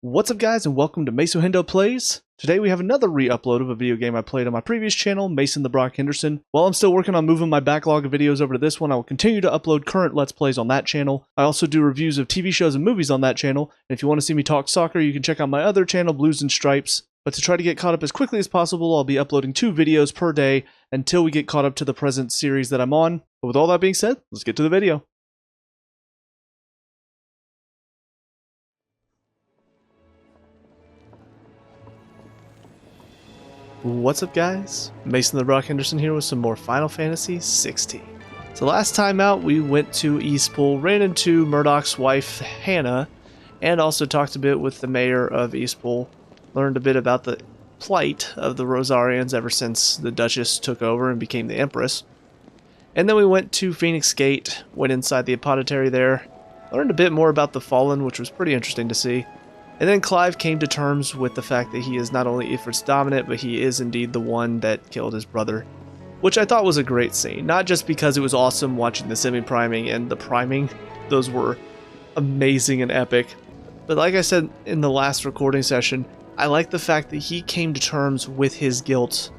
What's up guys, and welcome to Mason Hendo Plays. Today we have another re-upload of a video game I played on my previous channel, Mason the Brock Henderson. While I'm still working on moving my backlog of videos over to this one, I will continue to upload current Let's Plays on that channel. I also do reviews of TV shows and movies on that channel, and if you want to see me talk soccer, you can check out my other channel, Blues and Stripes. But to try to get caught up as quickly as possible, I'll be uploading 2 videos per day until we get caught up to the present series that I'm on. But with all that being said, let's get to the video. What's up guys, Mason the Brock Henderson here with some more Final Fantasy XVI. So last time out we went to Eastpool, ran into Murdoch's wife Hannah, and also talked a bit with the mayor of Eastpool, learned a bit about the plight of the Rosarians ever since the Duchess took over and became the Empress. And then we went to Phoenix Gate, went inside the apothecary there, learned a bit more about the Fallen, which was pretty interesting to see. And then Clive came to terms with the fact that he is not only Ifrit's dominant, but he is indeed the one that killed his brother. Which I thought was a great scene, not just because it was awesome watching the semi-priming and the priming. Those were amazing and epic. But like I said in the last recording session, I like the fact that he came to terms with his guilt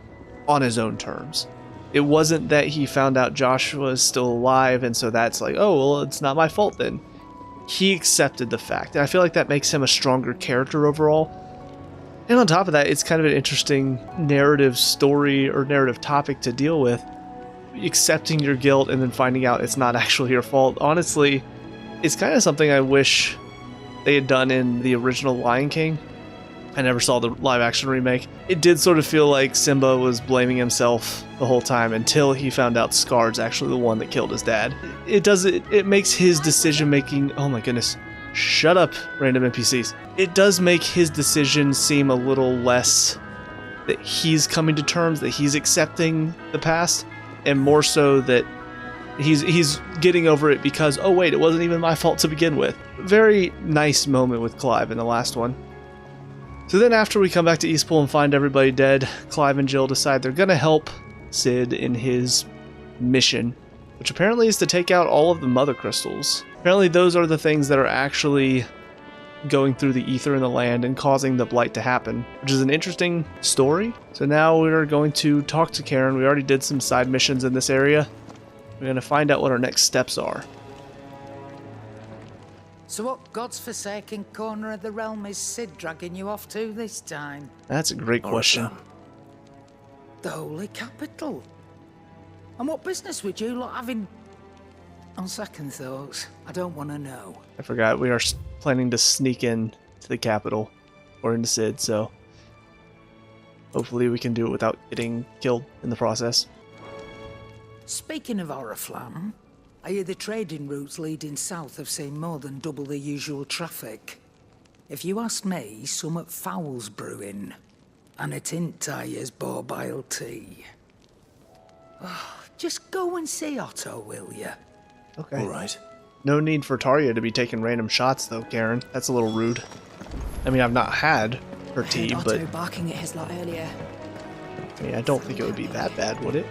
on his own terms. It wasn't that he found out Josh was still alive, and so that's like, oh, well, it's not my fault then. He accepted the fact, and I feel like that makes him a stronger character overall. And on top of that, it's kind of an interesting narrative story or narrative topic to deal with. Accepting your guilt and then finding out it's not actually your fault. Honestly, it's kind of something I wish they had done in the original Lion King. I never saw the live action remake. It did sort of feel like Simba was blaming himself the whole time until he found out Scar's actually the one that killed his dad. It makes his decision making, oh my goodness, shut up random NPCs. It does make his decision seem a little less that he's coming to terms, that he's accepting the past, and more so that he's getting over it because, oh wait, it wasn't even my fault to begin with. Very nice moment with Clive in the last one. So then after we come back to Eastpool and find everybody dead, Clive and Jill decide they're going to help Sid in his mission, which apparently is to take out all of the mother crystals. Apparently those are the things that are actually going through the ether in the land and causing the blight to happen, which is an interesting story. So now we're going to talk to Karen. We already did some side missions in this area. We're going to find out what our next steps are. So what God's forsaken corner of the realm is Sid dragging you off to this time? That's a great question. The Holy Capital. And what business would you lot having? On second thoughts, I don't want to know. I forgot, we are planning to sneak in to the capital, or into Sid, so hopefully we can do it without getting killed in the process. Speaking of Oriflamme, I hear the trading routes leading south have seen more than double the usual traffic. If you ask me, summat foul's brewing, and a tint tires borbile tea. Oh, just go and see Otto, will you? Okay. All right. No need for Tarja to be taking random shots, though, Karen. That's a little rude. I mean, I've not had her tea, Otto but barking at his lot earlier. I mean, I don't think it would be that bad, would it?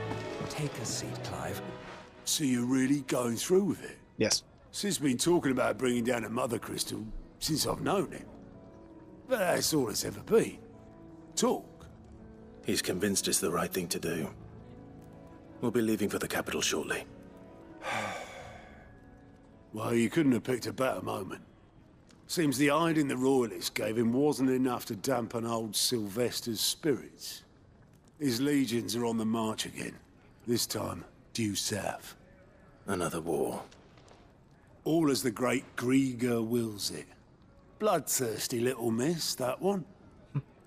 Take a seat, Clive. So you're really going through with it? Yes. Sid's been talking about bringing down a mother crystal since I've known him. But that's all it's ever been. Talk. He's convinced it's the right thing to do. We'll be leaving for the capital shortly. Well, you couldn't have picked a better moment. Seems the hiding the royalists gave him wasn't enough to dampen old Sylvester's spirits. His legions are on the march again. This time, due south. Another war. All as the great Grieger wills it. Bloodthirsty little miss, that one.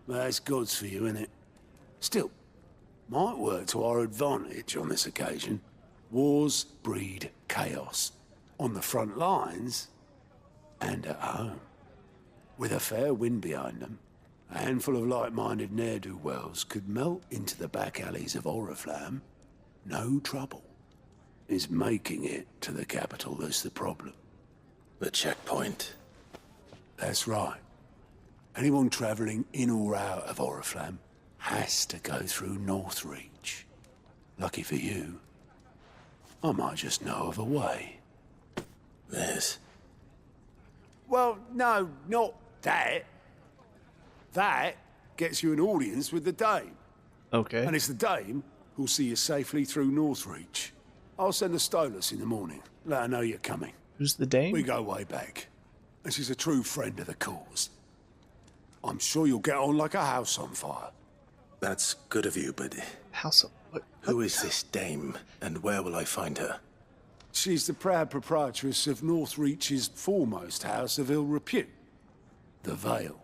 That's God's for you, innit? Still, might work to our advantage on this occasion. Wars breed chaos. On the front lines, and at home. With a fair wind behind them, a handful of like-minded ne'er-do-wells could melt into the back alleys of Oriflamme. No trouble. It's making it to the capital that's the problem. The checkpoint. That's right. Anyone travelling in or out of Oriflamme has to go through Northreach. Lucky for you, I might just know of a way. This. Well, no, not that. That gets you an audience with the Dame. Okay. And it's the Dame who'll see you safely through Northreach. I'll send the Stolas in the morning. Let her know you're coming. Who's the Dame? We go way back. And she's a true friend of the cause. I'm sure you'll get on like a house on fire. That's good of you, but House of... What? who is this dame, and where will I find her? She's the proud proprietress of Northreach's foremost house of ill repute, the Vale.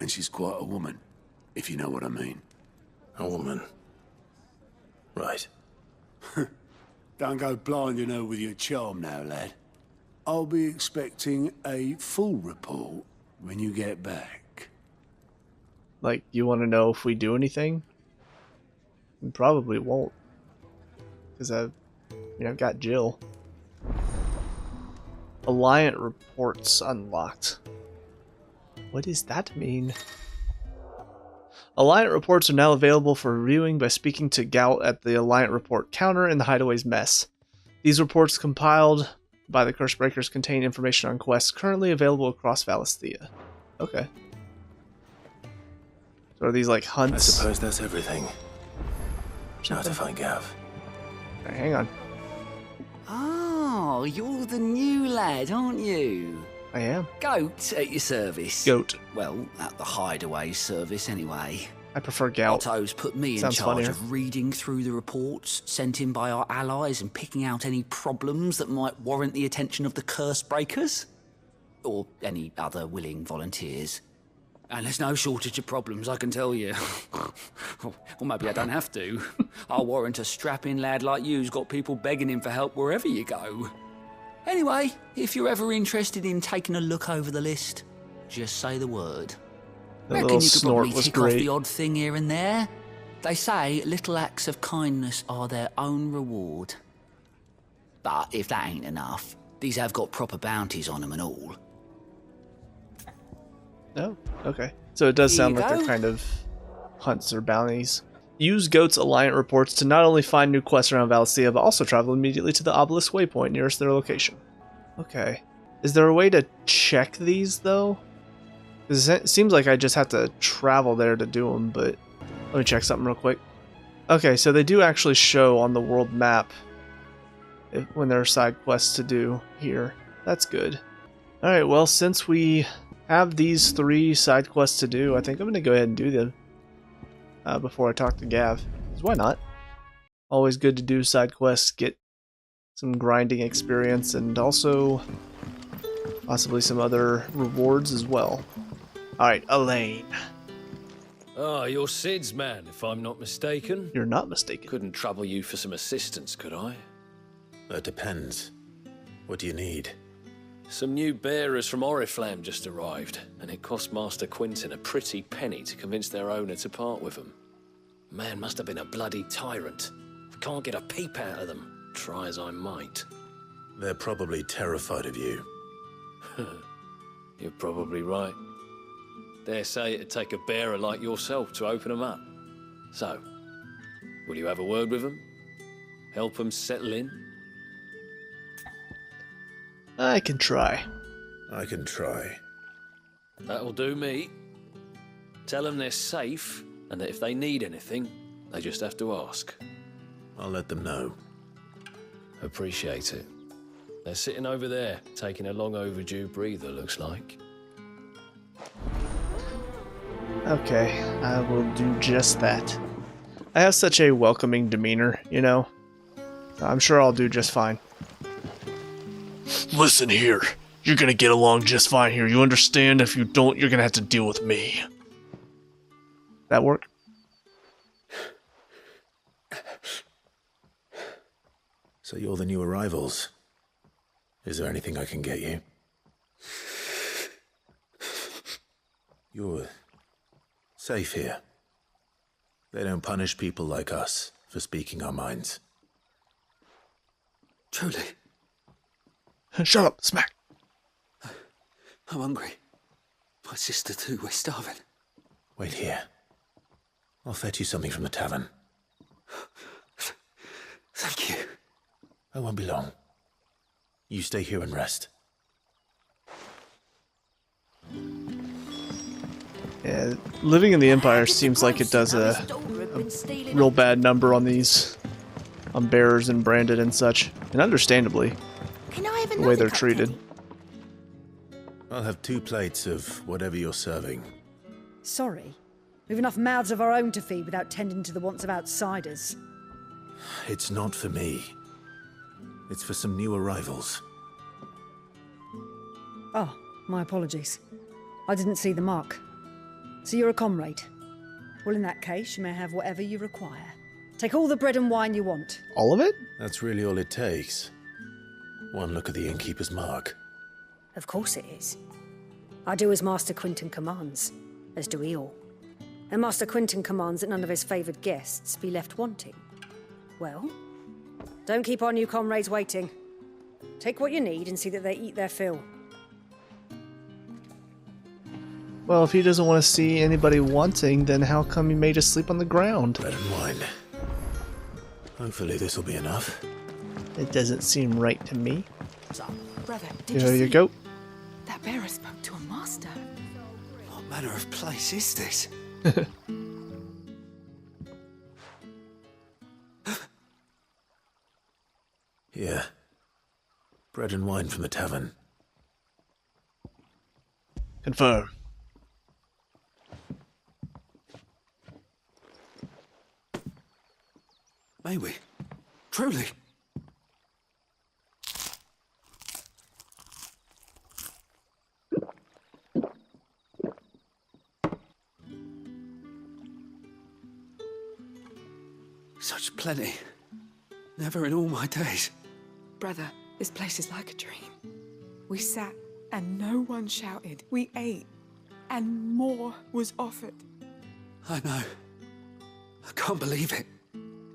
And she's quite a woman, if you know what I mean. A woman. Right. Don't go blinding her with your charm now, lad. I'll be expecting a full report when you get back. Like, you want to know if we do anything? We probably won't. Because I've got Jill. Alliant reports unlocked. What does that mean? Alliant reports are now available for reviewing by speaking to Gout at the Alliant report counter in the Hideaway's mess. These reports compiled by the Cursebreakers contain information on quests currently available across Valisthea. Okay. So are these like hunts? I suppose that's everything. Now to find Gav. Right, hang on. Oh, you're the new lad, aren't you? I am. Goat at your service. Goat. Well, at the Hideaway service anyway. I prefer Gout. Otto's put me in Sounds charge funnier. of reading through the reports sent in by our allies and picking out any problems that might warrant the attention of the Cursebreakers. Or any other willing volunteers. And there's no shortage of problems, I can tell you. Or maybe I don't have to. I'll warrant a strapping lad like you's got people begging him for help wherever you go. Anyway, if you're ever interested in taking a look over the list, just say the word. That Reckon little you could snort probably was tick off great. the odd thing here and there. They say little acts of kindness are their own reward. But if that ain't enough, these have got proper bounties on them and all. Oh, okay. So it does Here sound you like they're go. kind of hunts or bounties. Use Goat's Alliant reports to not only find new quests around Valisthea, but also travel immediately to the Obelisk Waypoint nearest their location. Okay. Is there a way to check these, though? 'Cause it seems like I just have to travel there to do them, but... Let me check something real quick. Okay, so they do actually show on the world map when there are side quests to do here. That's good. Alright, well, since we have these 3 side quests to do, I think I'm going to go ahead and do them before I talk to Gav. 'Cause why not? Always good to do side quests, get some grinding experience, and also possibly some other rewards as well. Alright, Elaine. Ah, you're Sid's man, if I'm not mistaken. You're not mistaken. Couldn't trouble you for some assistance, could I? That depends. What do you need? Some new bearers from Oriflamme just arrived, and it cost Master Quinton a pretty penny to convince their owner to part with them. Man must have been a bloody tyrant. I can't get a peep out of them, try as I might. They're probably terrified of you. You're probably right. Dare say it'd take a bearer like yourself to open them up. So, will you have a word with them? Help them settle in? I can try. I can try. That'll do me. Tell them they're safe, and that if they need anything, they just have to ask. I'll let them know. Appreciate it. They're sitting over there, taking a long overdue breather, looks like. Okay, I will do just that. I have such a welcoming demeanor, you know? I'm sure I'll do just fine. Listen here, you're gonna get along just fine here, you understand? If you don't, you're gonna have to deal with me. That work? So you're the new arrivals. Is there anything I can get you? You're safe here. They don't punish people like us for speaking our minds. Truly, Shut up, smack. I'm hungry. My sister too, we're starving. Wait here. I'll fetch you something from the tavern. Thank you. I won't be long. You stay here and rest. Yeah, living in the Empire seems like it does a real bad number on these, on bearers and branded and such, and understandably, Can I have the way they're another treated. cupcake? I'll have 2 plates of whatever you're serving. Sorry. We've enough mouths of our own to feed without tending to the wants of outsiders. It's not for me. It's for some new arrivals. Oh, my apologies. I didn't see the mark. So you're a comrade. Well, in that case, you may have whatever you require. Take all the bread and wine you want. All of it? That's really all it takes. One look at the innkeeper's mark. Of course it is. I do as Master Quinton commands, as do we all. And Master Quinton commands that none of his favoured guests be left wanting. Well, don't keep our new comrades waiting. Take what you need and see that they eat their fill. Well, if he doesn't want to see anybody wanting, then how come he made us sleep on the ground? Bread and wine. Hopefully this'll be enough. It doesn't seem right to me. Brother, did There you you see? go. That bearer spoke to a master. What manner of place is this? Here. Bread and wine from the tavern. Confirm. May we? Truly? Such plenty. Never in all my days. Brother, this place is like a dream. We sat and no one shouted. We ate and more was offered. I know. I can't believe it.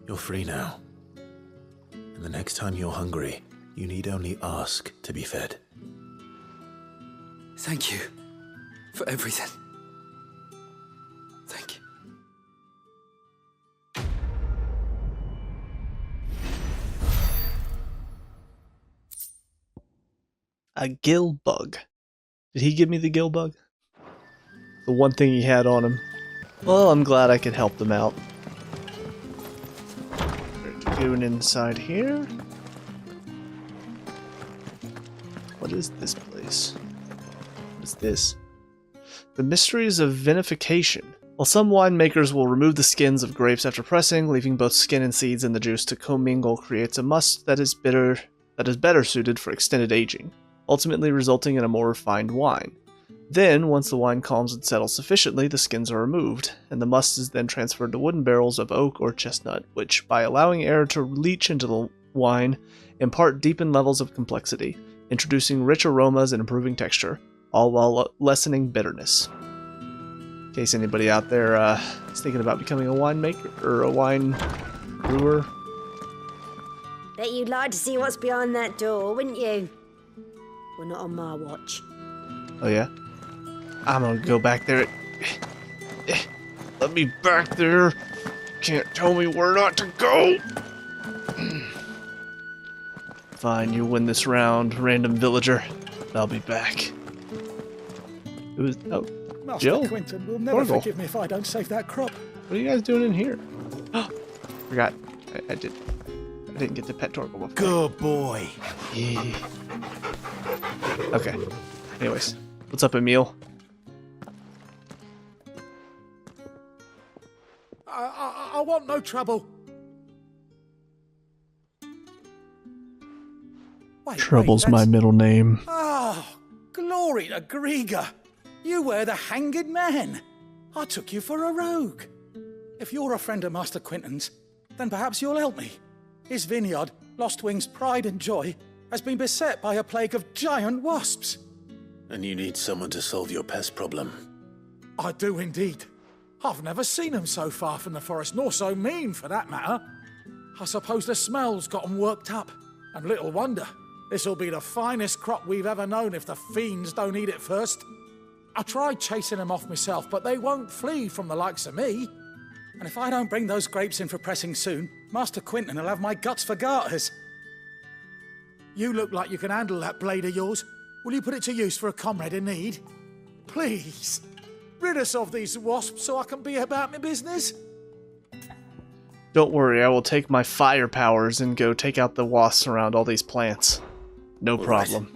You're free now. And the next time you're hungry, you need only ask to be fed. Thank you for everything. Thank you. A gill bug. Did he give me the gill bug? The one thing he had on him. Well, I'm glad I could help them out. What are you doing inside here? What is this place? What is this? The mysteries of vinification. While some winemakers will remove the skins of grapes after pressing, leaving both skin and seeds in the juice to commingle creates a must that is better suited for extended aging, ultimately resulting in a more refined wine. Then, once the wine calms and settles sufficiently, the skins are removed, and the must is then transferred to wooden barrels of oak or chestnut, which, by allowing air to leach into the wine, impart deepened levels of complexity, introducing rich aromas and improving texture, all while lessening bitterness. In case anybody out there is thinking about becoming a winemaker or a wine brewer. Bet you'd like to see what's behind that door, wouldn't you? Well, not on my watch. Oh yeah? I'm gonna go back there. Let me back there. Can't tell me where not to go. Fine, you win this round, random villager. I'll be back. It was Master Jill? Quinton will never Orville. forgive me if I don't save that crop. What are you guys doing in here? Forgot. I didn't get the pet Torgal before. Good boy. Yeah. Okay. Anyways, what's up, Emil? I want no trouble. Wait, Trouble's wait, my that's- middle name. Oh, glory to Grieger. You were the hanged man. I took you for a rogue. If you're a friend of Master Quinton's, then perhaps you'll help me. His vineyard, Lostwing's pride and joy, has been beset by a plague of giant wasps. And you need someone to solve your pest problem. I do indeed. I've never seen them so far from the forest, nor so mean, for that matter. I suppose the smell's got 'em worked up, and little wonder. This'll be the finest crop we've ever known if the fiends don't eat it first. I tried chasing them off myself, but they won't flee from the likes of me. And if I don't bring those grapes in for pressing soon, Master Quinton will have my guts for garters. You look like you can handle that blade of yours. Will you put it to use for a comrade in need? Please. rid us of these wasps so I can be about my business? Don't worry, I will take my fire powers and go take out the wasps around all these plants. No problem.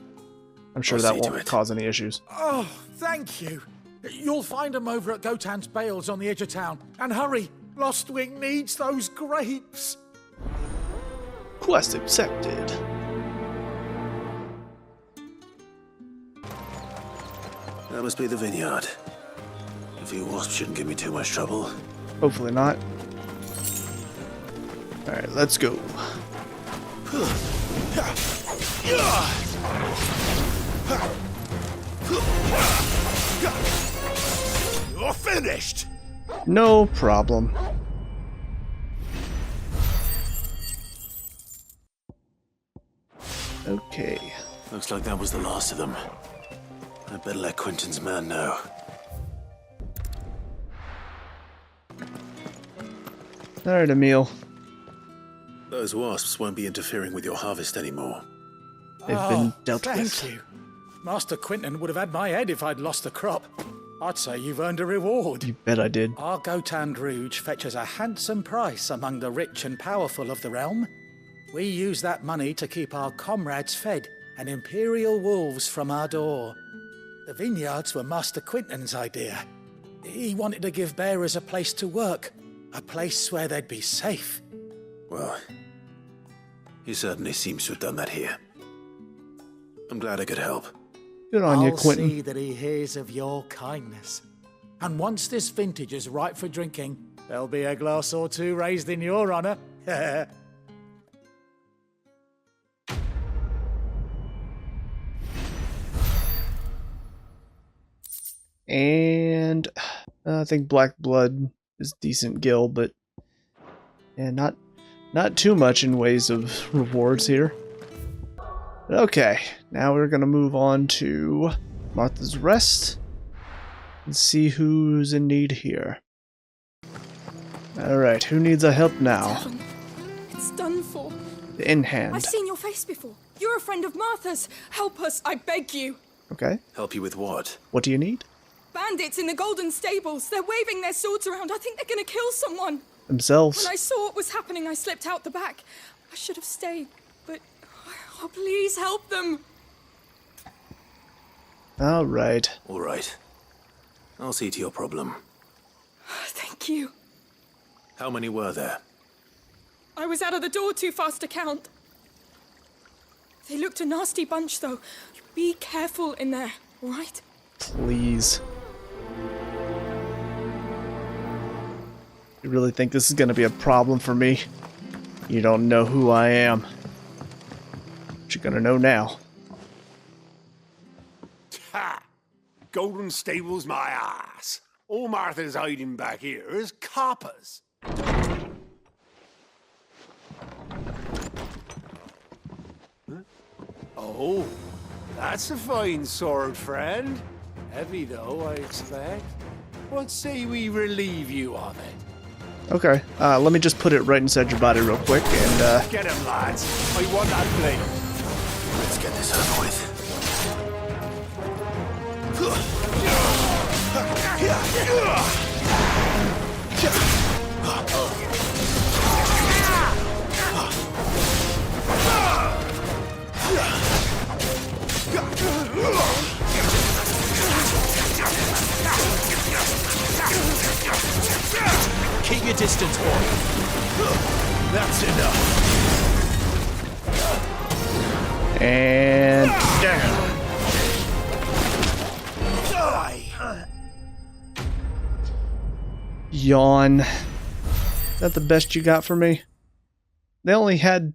I'm sure that won't cause any issues. Oh, thank you. You'll find them over at Gotan's Bales on the edge of town. And hurry, Lostwing needs those grapes. Quest accepted. That must be the vineyard. A few wasps shouldn't give me too much trouble. Hopefully not. Alright, let's go. You're finished! No problem. Okay. Looks like that was the last of them. I'd better let Quentin's man know. Alright, Emil. Those wasps won't be interfering with your harvest anymore. They've been dealt with. Thank you. Master Quentin would have had my head if I'd lost the crop. I'd say you've earned a reward. You bet I did. Our Gotan Rouge fetches a handsome price among the rich and powerful of the realm. We use that money to keep our comrades fed and imperial wolves from our door. The vineyards were Master Quentin's idea. He wanted to give bearers a place to work, a place where they'd be safe. Well, he certainly seems to have done that here. I'm glad I could help. Good on you, I'll Quentin. see that he hears of your kindness. And once this vintage is ripe for drinking, there'll be a glass or two raised in your honor. And I think Black Blood is decent gil, but yeah, not too much in ways of rewards here. Okay, now we're gonna move on to Martha's Rest and see who's in need here. Alright, who needs our help now? Devon, it's done for. The in-hand. I've seen your face before. You're a friend of Martha's. Help us, I beg you. Okay. Help you with what? What do you need? Bandits in the Golden Stables. They're waving their swords around. I think they're gonna kill someone. Themselves. When I saw what was happening, I slipped out the back. I should have stayed, but oh, please help them. Alright. All right. I'll see to your problem. Thank you. How many were there? I was out of the door too fast to count. They looked a nasty bunch, though. Be careful in there, all right? Please. You really think this is going to be a problem for me? You don't know who I am. But you're going to know now. Ha! Golden Stables my ass. All Martha's hiding back here is coppers. Huh? Oh, that's a fine sword, friend. Heavy, though, I expect. What say we relieve you of it? Okay, let me just put it right inside your body real quick and, Get him, lads. I want that blade. Let's get this over with. Keep your distance, boy. That's enough. And down. Yawn. Is that the best you got for me? They only had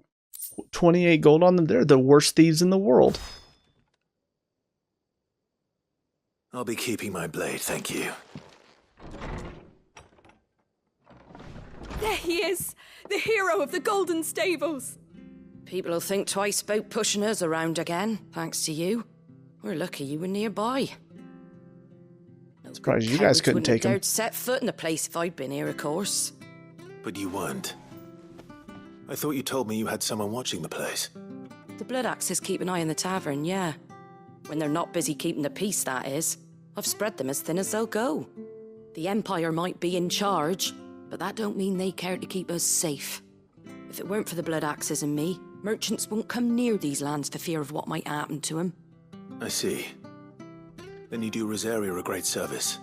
28 gold on them. They're the worst thieves in the world. I'll be keeping my blade, thank you. There he is, the hero of the Golden Stables. People will think twice about pushing us around again, thanks to you. We're lucky you were nearby. Surprised you guys couldn't take him. I dared set foot in the place if I'd been here, of course. But you weren't. I thought you told me you had someone watching the place. The Blood Axes keep an eye on the tavern, yeah. When they're not busy keeping the peace, that is. I've spread them as thin as they'll go. The Empire might be in charge, but that don't mean they care to keep us safe. If it weren't for the Blood Axes and me, merchants won't come near these lands for fear of what might happen to them. I see. Then you do Rosaria a great service.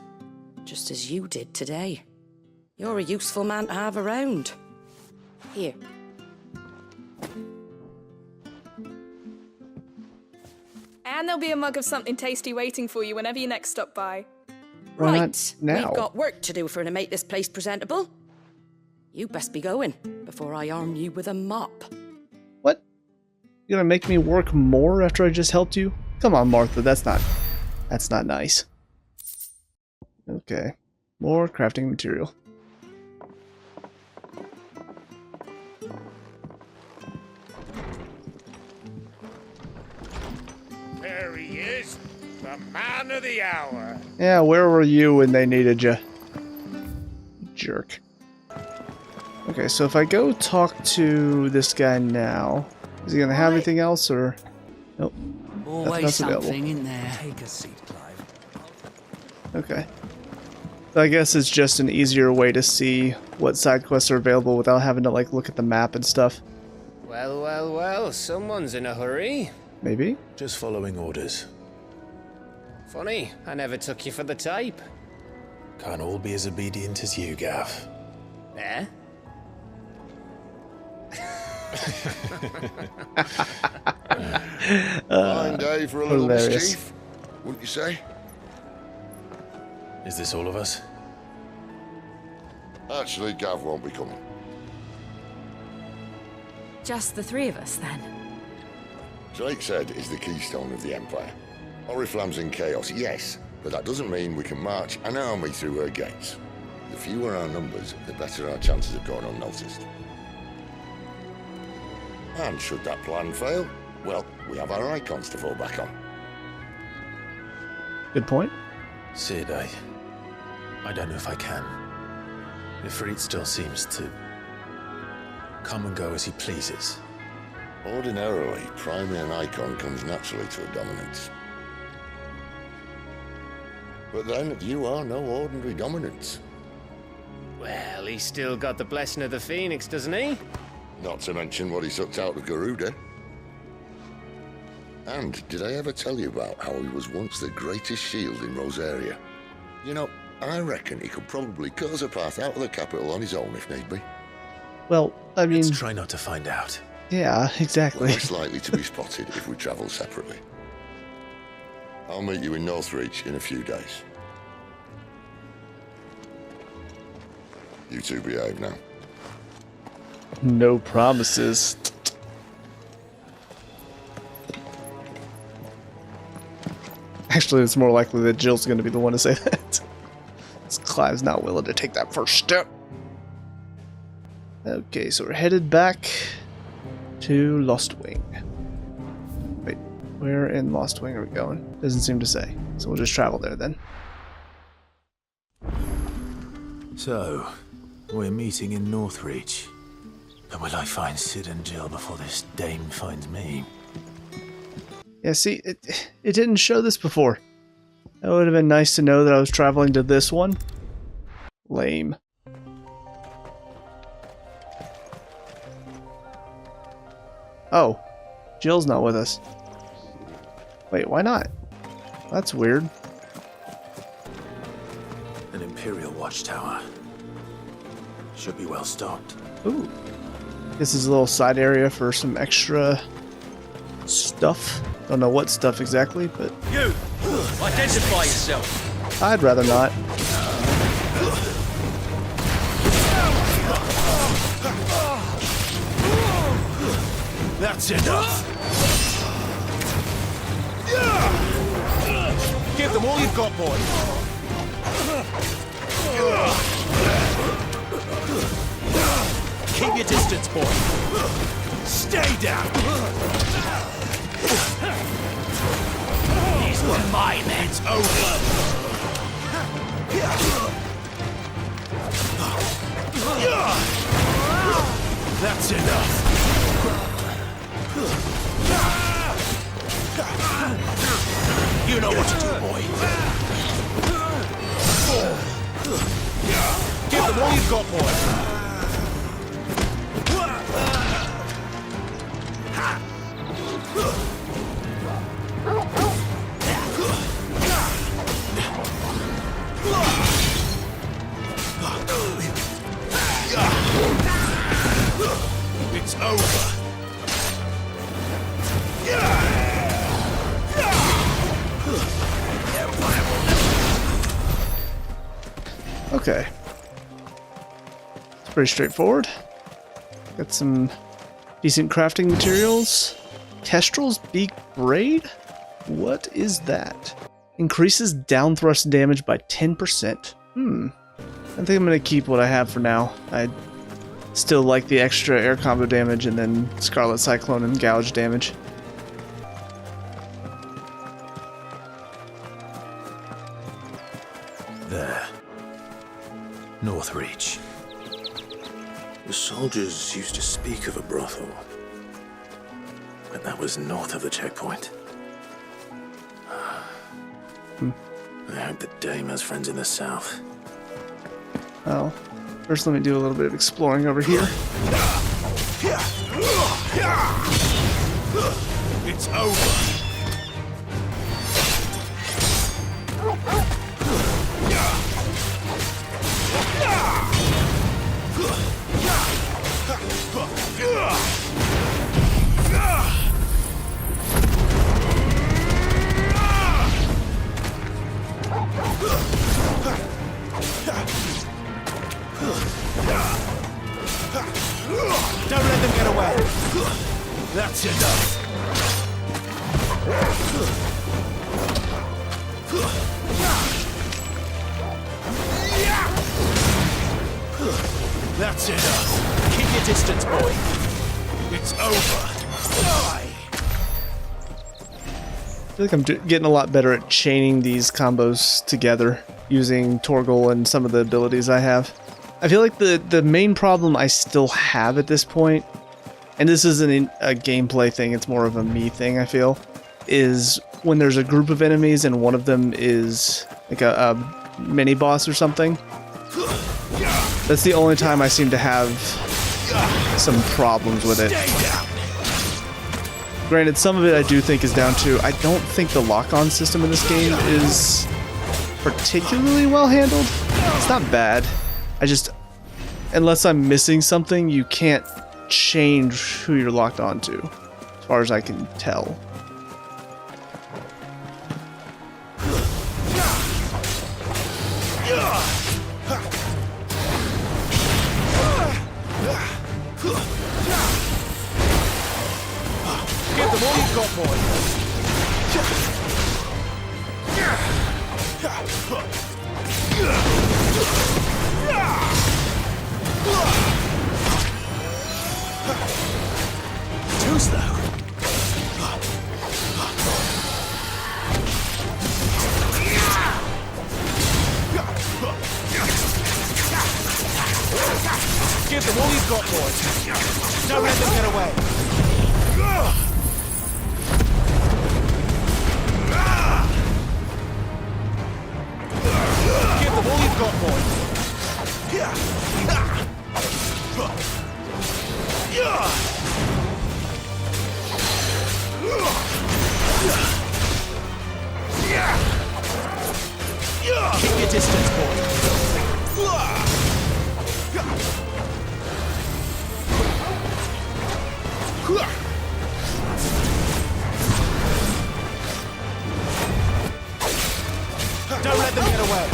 Just as you did today. You're a useful man to have around. Here. And there'll be a mug of something tasty waiting for you whenever you next stop by. Right, now. we've got work to do for to make this place presentable. You best be going before I arm you with a mop. What? You gonna make me work more after I just helped you? Come on, Martha, that's not nice. Okay, more crafting material. There he is, the man of the hour. Yeah, where were you when they needed you? Jerk. Okay, so if I go talk to this guy now, is he gonna have anything else or? Nope. Always something in there. Take a seat, Clive. Okay. So I guess it's just an easier way to see what side quests are available without having to like look at the map and stuff. Well, well, well, someone's in a hurry. Maybe? Just following orders. Funny, I never took you for the type. Can't all be as obedient as you, Gav. Eh? Fine day for a little hilarious. mischief, wouldn't you say? Is this all of us? Actually, Gav won't be coming. Just the three of us, then? Drake said is the keystone of the Empire. Oriflamme's in chaos, yes, but that doesn't mean we can march an army through her gates. The fewer our numbers, the better our chances of going unnoticed. And should that plan fail, well, we have our icons to fall back on. Good point. Sid, I don't know if I can. Ifrit still seems to come and go as he pleases. Ordinarily, priming an icon comes naturally to a dominance. But then, you are no ordinary dominance. Well, he's still got the blessing of the Phoenix, doesn't he? Not to mention what he sucked out of Garuda. And did I ever tell you about how he was once the greatest shield in Rosaria? You know, I reckon he could probably cut us a path out of the capital on his own if need be. Well, I mean... Let's try not to find out. Yeah, exactly. Less likely to be spotted if we travel separately. I'll meet you in Northreach in a few days. You two behave now. No promises. Actually, it's more likely that Jill's going to be the one to say that. Clive's not willing to take that first step. Okay, so we're headed back to Lost Wing. Wait, where in Lost Wing are we going? Doesn't seem to say. So we'll just travel there then. So, we're meeting in Northreach. But will I find Sid and Jill before this dame finds me? Yeah, see, it didn't show this before. That would have been nice to know that I was traveling to this one. Lame. Oh, Jill's not with us. Wait, why not? That's weird. An Imperial watchtower. Should be well stocked. Ooh. This is a little side area for some extra stuff. Don't know what stuff exactly, but... You! Identify yourself! I'd rather not. That's enough! Give them all you've got, boy! Keep your distance, boy! Stay down! These were my men's over! That's enough! You know what to do, boy. them all you've got, boy. It's over. Okay. It's pretty straightforward. Got some decent crafting materials. Kestrel's Beak Braid? What is that? Increases down thrust damage by 10%. I think I'm going to keep what I have for now. I still like the extra air combo damage and then Scarlet Cyclone and Gouge damage. There. Northreach. The soldiers used to speak of a brothel, but that was north of the checkpoint. I hope the dame has friends in the south. Well, first let me do a little bit of exploring over here. It's over. Don't let them get away. That's enough. That's enough. Keep your distance, boy. It's over. Die. I feel like I'm getting a lot better at chaining these combos together using Torgal and some of the abilities I have. I feel like the main problem I still have at this point, and this isn't a gameplay thing, it's more of a me thing I feel, is when there's a group of enemies and one of them is like a mini boss or something. That's the only time I seem to have some problems with it. Granted, some of it I do think is down to, I don't think the lock-on system in this game is particularly well handled. It's not bad. I just, unless I'm missing something, you can't change who you're locked on to, as far as I can tell. Give them all you've got, boy. Too slow. Give them all you've got, boys. Don't let them get away. Give them all you've got, boys. Keep your distance, boy. Don't let them get away.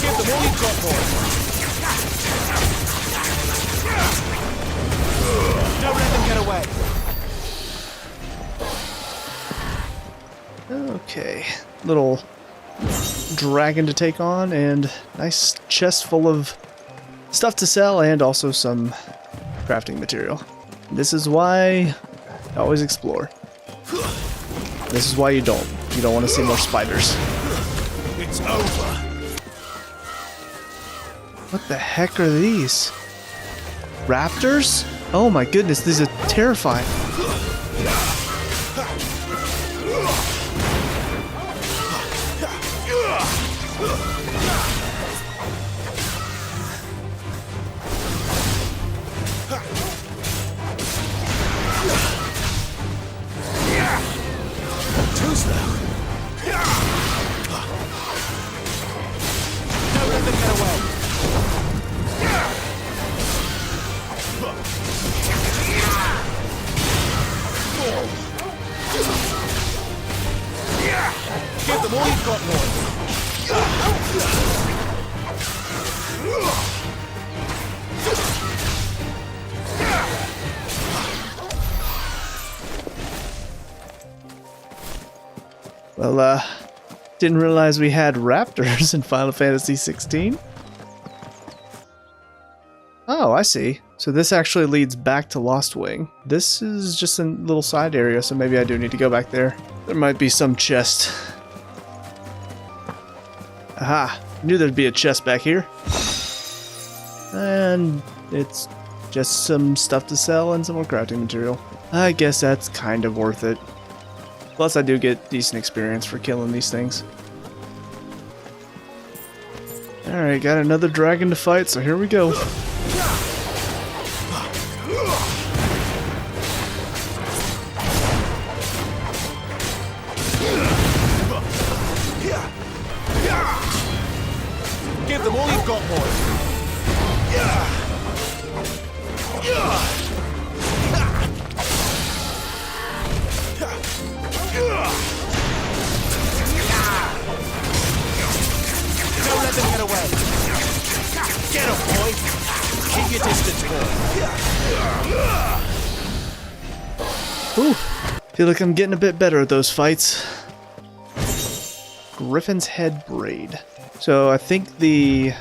Give them all you've got, boys. Don't let them get away. Okay, little dragon to take on, and nice chest full of stuff to sell, and also some crafting material. This is why I always explore. This is why you don't want to see more spiders. It's over. What the heck are these? Raptors? Oh my goodness, these are terrifying. them all you've got, boy. Well, didn't realize we had raptors in Final Fantasy 16. Oh, I see. So this actually leads back to Lost Wing. This is just a little side area, so maybe I do need to go back there. There might be some chest. Aha! Knew there'd be a chest back here. And it's just some stuff to sell and some more crafting material. I guess that's kind of worth it. Plus I do get decent experience for killing these things. Alright, got another dragon to fight, so here we go. Give them all you've got, boy. Don't let them get away. Get him, boy. Keep your distance, boy. Ooh, feel like I'm getting a bit better at those fights. Griffin's head braid. So I think the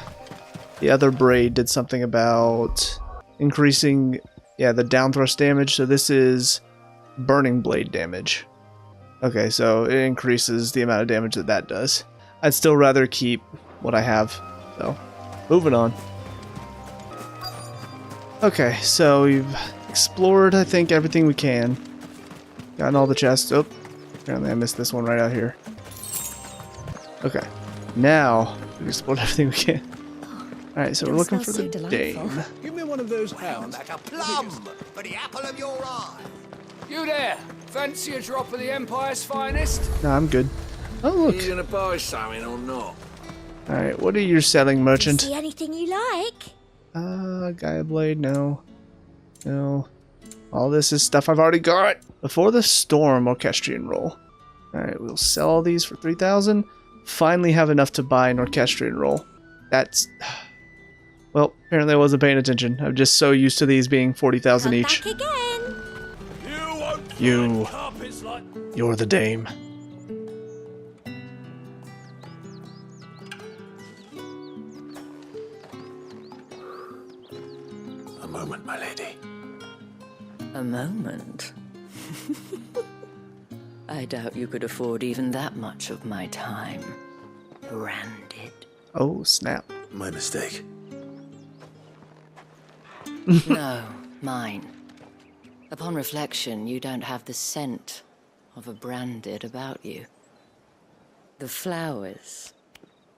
other braid did something about increasing, the down thrust damage. So this is burning blade damage. Okay, so it increases the amount of damage that does. I'd still rather keep what I have. So, moving on. Okay, so we've explored, I think, everything we can. Gotten all the chests. Oh, apparently I missed this one right out here. Okay. Now, we've explored everything we can. Alright, so we're looking for the Dane. Give me one of those hounds. Like a plum for the apple of your eye. You there? Fancy a drop of the Empire's finest? No, I'm good. Oh, look. You gonna buy something or not? Alright, what are you selling, merchant? See anything you like? Gaia Blade, no. No. All this is stuff I've already got. Before the Storm Orchestrion roll. Alright, we'll sell all these for 3,000. Finally have enough to buy an Orchestrion roll. That's... Well, apparently I wasn't paying attention. I'm just so used to these being 40,000 each. Back again. You're the dame. A moment, my lady. A moment? I doubt you could afford even that much of my time. Branded. Oh, snap. My mistake. No, mine. Upon reflection, you don't have the scent of a branded about you. The flowers.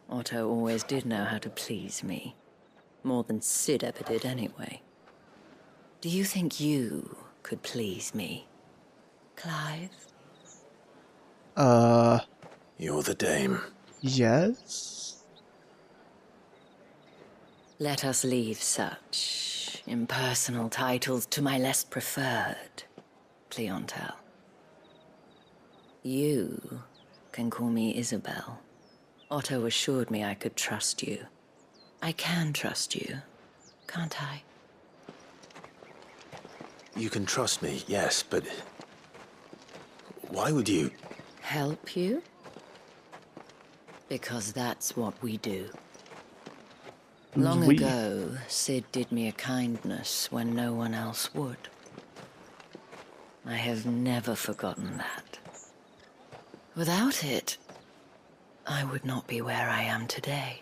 Otto always did know how to please me. More than Sid ever did anyway. Do you think you could please me, Clive? You're the dame. Yes? Let us leave such impersonal titles to my less preferred clientele. You can call me Isabel. Otto assured me I could trust you. I can trust you, can't I? You can trust me, yes, but... why would you... Help you? Because that's what we do. Long ago, Sid did me a kindness when no one else would. I have never forgotten that. Without it, I would not be where I am today.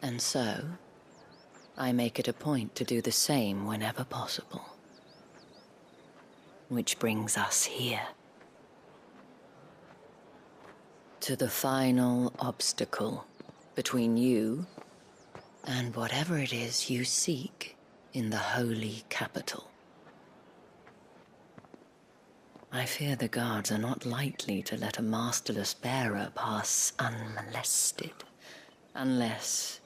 And so, I make it a point to do the same whenever possible. Which brings us here. To the final obstacle between you and whatever it is you seek in the holy capital. I fear the guards are not likely to let a masterless bearer pass unmolested, unless...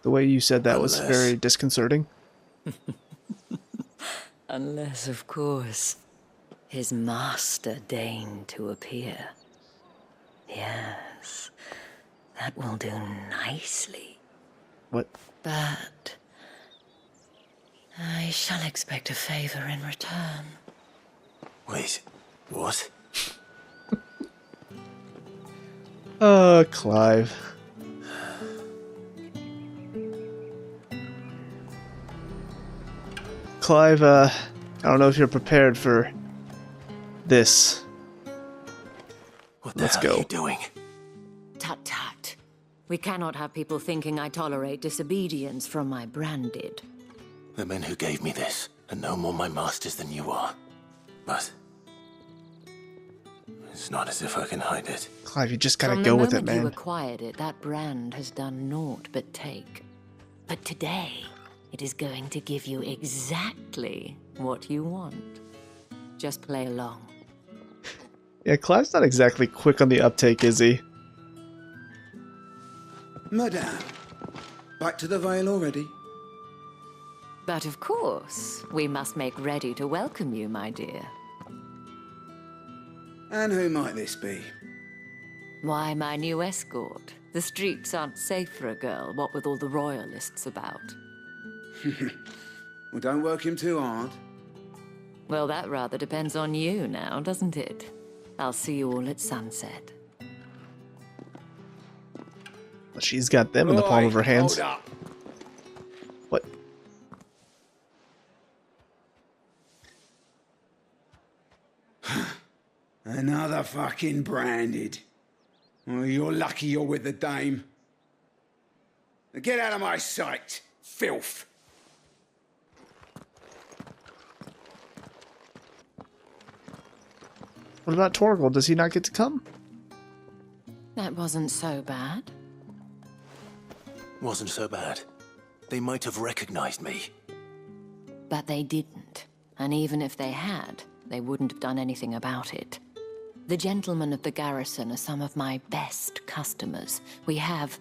The way you said that was very disconcerting. Unless, of course, His master deigned to appear. Yes, that will do nicely. What? But I shall expect a favor in return. Wait, what? Clive. Clive, I don't know if you're prepared for this. What the Let's hell go. are you doing? Tut tut. We cannot have people thinking I tolerate disobedience from my branded. The men who gave me this are no more my masters than you are. But it's not as if I can hide it. Clive, you just gotta From go the with it, moment you man. acquired it, that brand has done naught but take. But today, it is going to give you exactly what you want. Just play along. Yeah, Clive's not exactly quick on the uptake, is he? Madame, back to the Vale already? But of course, we must make ready to welcome you, my dear. And who might this be? Why, my new escort. The streets aren't safe for a girl, what with all the royalists about. Well, don't work him too hard. Well, that rather depends on you now, doesn't it? I'll see you all at sunset. Well, she's got them in the palm of her hands. Hold up. What? Another fucking branded. Well, you're lucky you're with the dame. Now get out of my sight, filth. What about Torgal? Does he not get to come? That wasn't so bad. Wasn't so bad. They might have recognized me. But they didn't. And even if they had, they wouldn't have done anything about it. The gentlemen of the garrison are some of my best customers. We have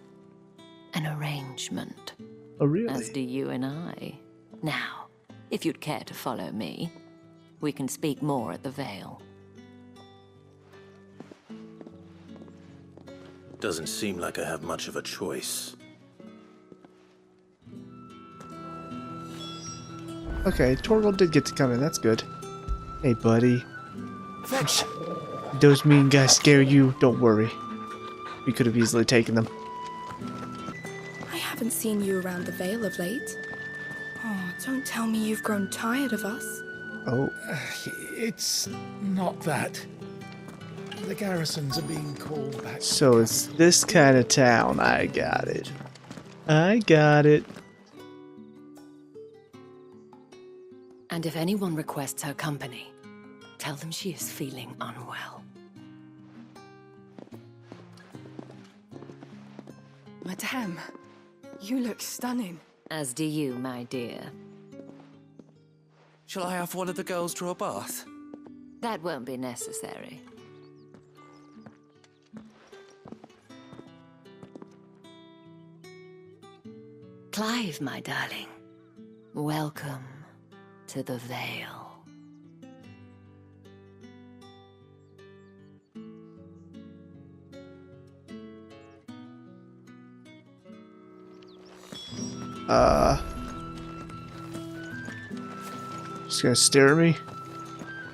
an arrangement. Oh, really? As do you and I. Now, if you'd care to follow me, we can speak more at the Vale. Doesn't seem like I have much of a choice. Okay, Torgal did get to come in. That's good. Hey, buddy. Fetch. Those mean guys scare you? Don't worry. We could have easily taken them. I haven't seen you around the Vale of late. Oh, don't tell me you've grown tired of us. Oh. It's not that. The garrisons are being called back. So it's this kind of town. I got it. I got it. And if anyone requests her company, tell them she is feeling unwell. Madame, you look stunning. As do you, my dear. Shall I have one of the girls draw a bath? That won't be necessary. Clive, my darling. Welcome to the Vale. Just gonna stare at me?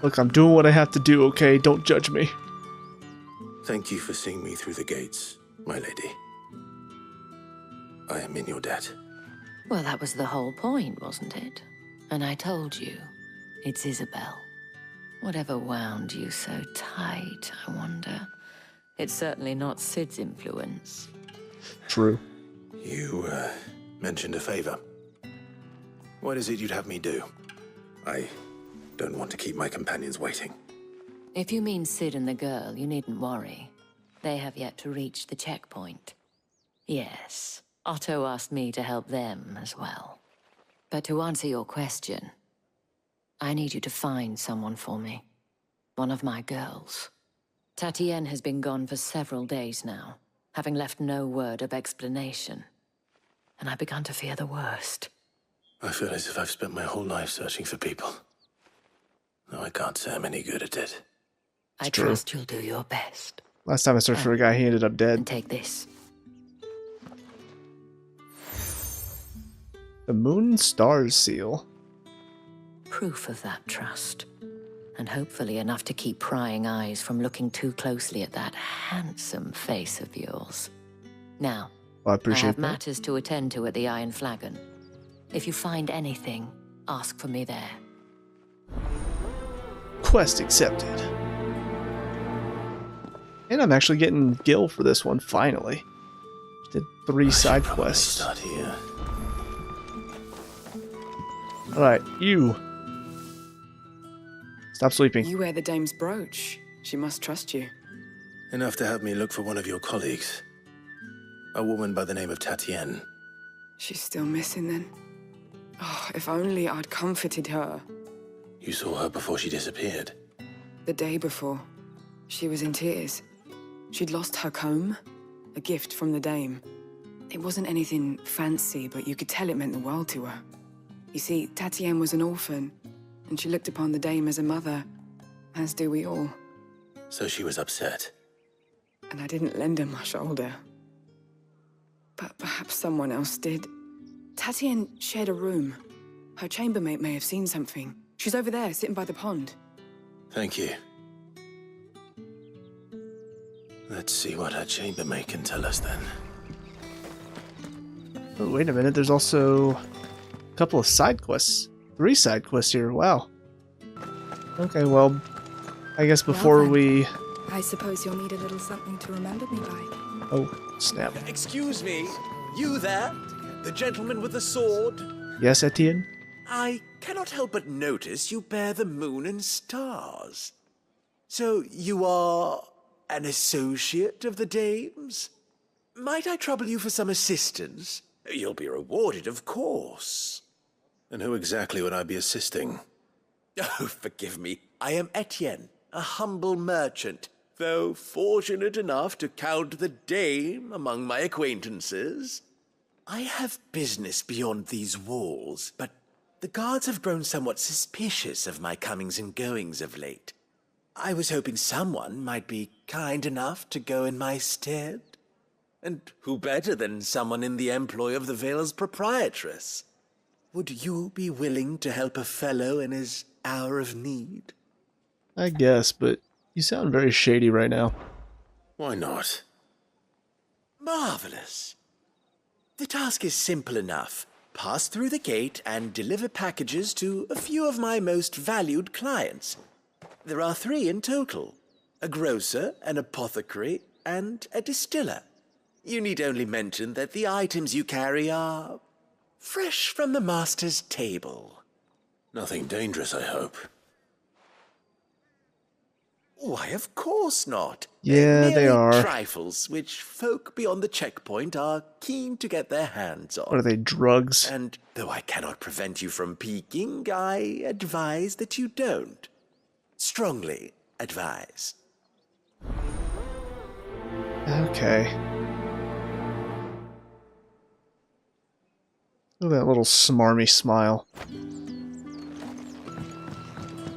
Look, I'm doing what I have to do, okay? Don't judge me. Thank you for seeing me through the gates, my lady. I am in your debt. Well, that was the whole point, wasn't it? And I told you, it's Isabel. Whatever wound you so tight, I wonder. It's certainly not Sid's influence. True. You, mentioned a favor. What is it you'd have me do? I don't want to keep my companions waiting. If you mean Sid and the girl, you needn't worry. They have yet to reach the checkpoint. Yes, Otto asked me to help them as well. But to answer your question, I need you to find someone for me. One of my girls. Tatienne has been gone for several days now, having left no word of explanation. And I've begun to fear the worst. I feel as if I've spent my whole life searching for people. Now I can't say I'm any good at it. I trust you'll do your best. Last time I searched for a guy, he ended up dead. And take this. The Moon and Stars seal. Proof of that trust. And hopefully enough to keep prying eyes from looking too closely at that handsome face of yours. Now, Well, I appreciate have that. matters to attend to at the Iron Flagon. If you find anything, ask for me there. Quest accepted. And I'm actually getting Gil for this one, finally. Did 3 side quests. Start here. Alright, you. Stop sleeping. You wear the dame's brooch. She must trust you. Enough to have me look for one of your colleagues. A woman by the name of Tatienne. She's still missing then. Oh, if only I'd comforted her. You saw her before she disappeared. The day before, she was in tears. She'd lost her comb, a gift from the dame. It wasn't anything fancy, but you could tell it meant the world to her. You see, Tatienne was an orphan, and she looked upon the dame as a mother, as do we all. So she was upset. And I didn't lend her my shoulder. But perhaps someone else did. Tatienne shared a room. Her chambermaid may have seen something. She's over there, sitting by the pond. Thank you. Let's see what her chambermaid can tell us then. Oh, wait a minute, there's also a couple of side quests. 3 side quests here, wow. Okay, well, I guess before we... I suppose you'll need a little something to remember me by. Oh, snap. Excuse me, you there? The gentleman with the sword? Yes, Etienne? I cannot help but notice you bear the moon and stars. So you are an associate of the dame's? Might I trouble you for some assistance? You'll be rewarded, of course. And who exactly would I be assisting? Oh, forgive me. I am Etienne, a humble merchant, though fortunate enough to count the dame among my acquaintances. I have business beyond these walls, but the guards have grown somewhat suspicious of my comings and goings of late. I was hoping someone might be kind enough to go in my stead. And who better than someone in the employ of the Vale's proprietress? Would you be willing to help a fellow in his hour of need? I guess, but you sound very shady right now. Why not? Marvelous. The task is simple enough. Pass through the gate and deliver packages to a few of my most valued clients. There are 3 in total. A grocer, an apothecary, and a distiller. You need only mention that the items you carry are fresh from the master's table. Nothing dangerous, I hope. Why, of course not. Yeah, they Merely are. trifles which folk beyond the checkpoint are keen to get their hands on. What are they, drugs? And though I cannot prevent you from peeking, I advise that you don't. Strongly advise. Okay. Look at that little smarmy smile.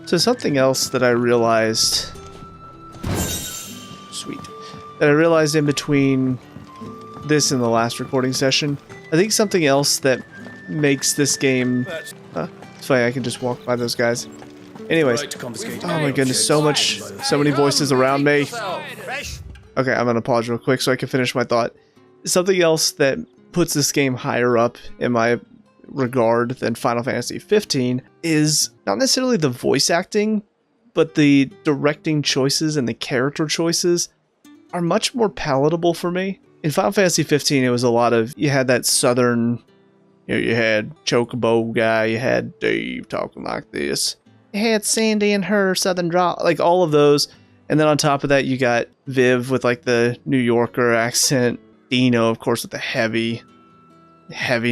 So something else that I realized... Sweet. That I realized in between this and the last recording session. I think something else that makes this game... it's funny, I can just walk by those guys. Anyways. Oh my goodness, so many voices around me. Okay, I'm gonna pause real quick so I can finish my thought. Something else that puts this game higher up in my regard than Final Fantasy 15 is not necessarily the voice acting, but the directing choices and the character choices are much more palatable for me. In Final Fantasy 15, it was a lot of, you had that southern, you had Chocobo guy, you had Dave talking like this. You had Sandy and her southern draw, like all of those. And then on top of that, you got Viv with like the New Yorker accent. Dino, of course, with the heavy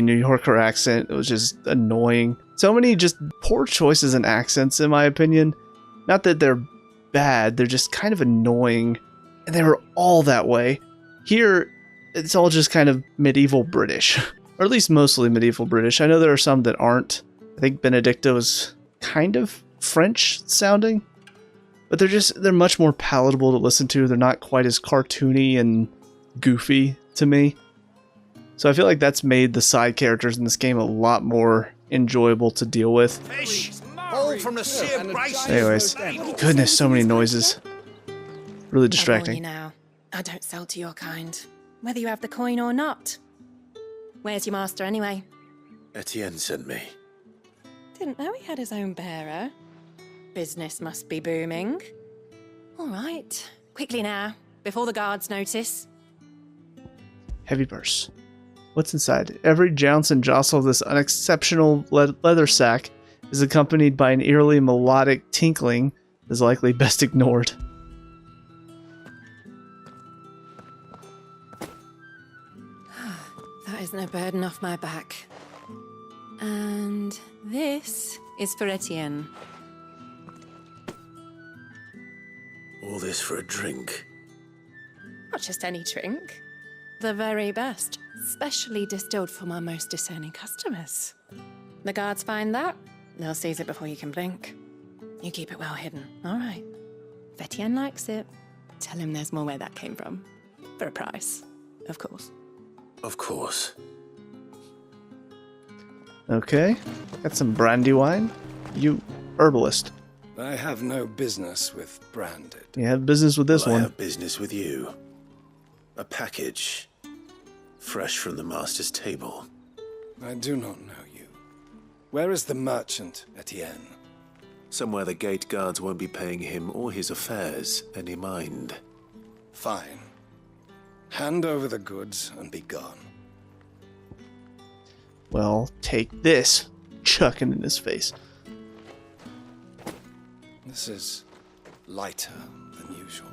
New Yorker accent. It was just annoying. So many just poor choices and accents, in my opinion. Not that they're bad, they're just kind of annoying. And they were all that way. Here, it's all just kind of medieval British. Or at least mostly medieval British. I know there are some that aren't. I think Benedicta was kind of French sounding, but they're much more palatable to listen to. They're not quite as cartoony and goofy to me. So I feel like that's made the side characters in this game a lot more enjoyable to deal with. Fish! All from the sea of grace! Anyways, goodness, so many noises. Really I warn you distracting. now. I don't sell to your kind, whether you have the coin or not. Where's your master anyway? Etienne sent me. Didn't know he had his own bearer. Business must be booming. All right, quickly now, before the guards notice. Heavy purse. What's inside? Every jounce and jostle of this unexceptional leather sack is accompanied by an eerily melodic tinkling that is likely best ignored. That isn't a burden off my back. And this is for Etienne. All this for a drink. Not just any drink. The very best, specially distilled for my most discerning customers. The guards find that, they'll seize it before you can blink. You keep it well hidden, all right. If Etienne likes it, tell him there's more where that came from. For a price, of course. Of course. Okay, got some brandy wine. You herbalist. I have no business with branded. You have business with this Well, one. I have business with you. A package, fresh from the master's table. I do not know you. Where is the merchant, Etienne? Somewhere the gate guards won't be paying him or his affairs any mind. Fine. Hand over the goods and be gone. Well, take this. Chucking in his face. This is lighter than usual.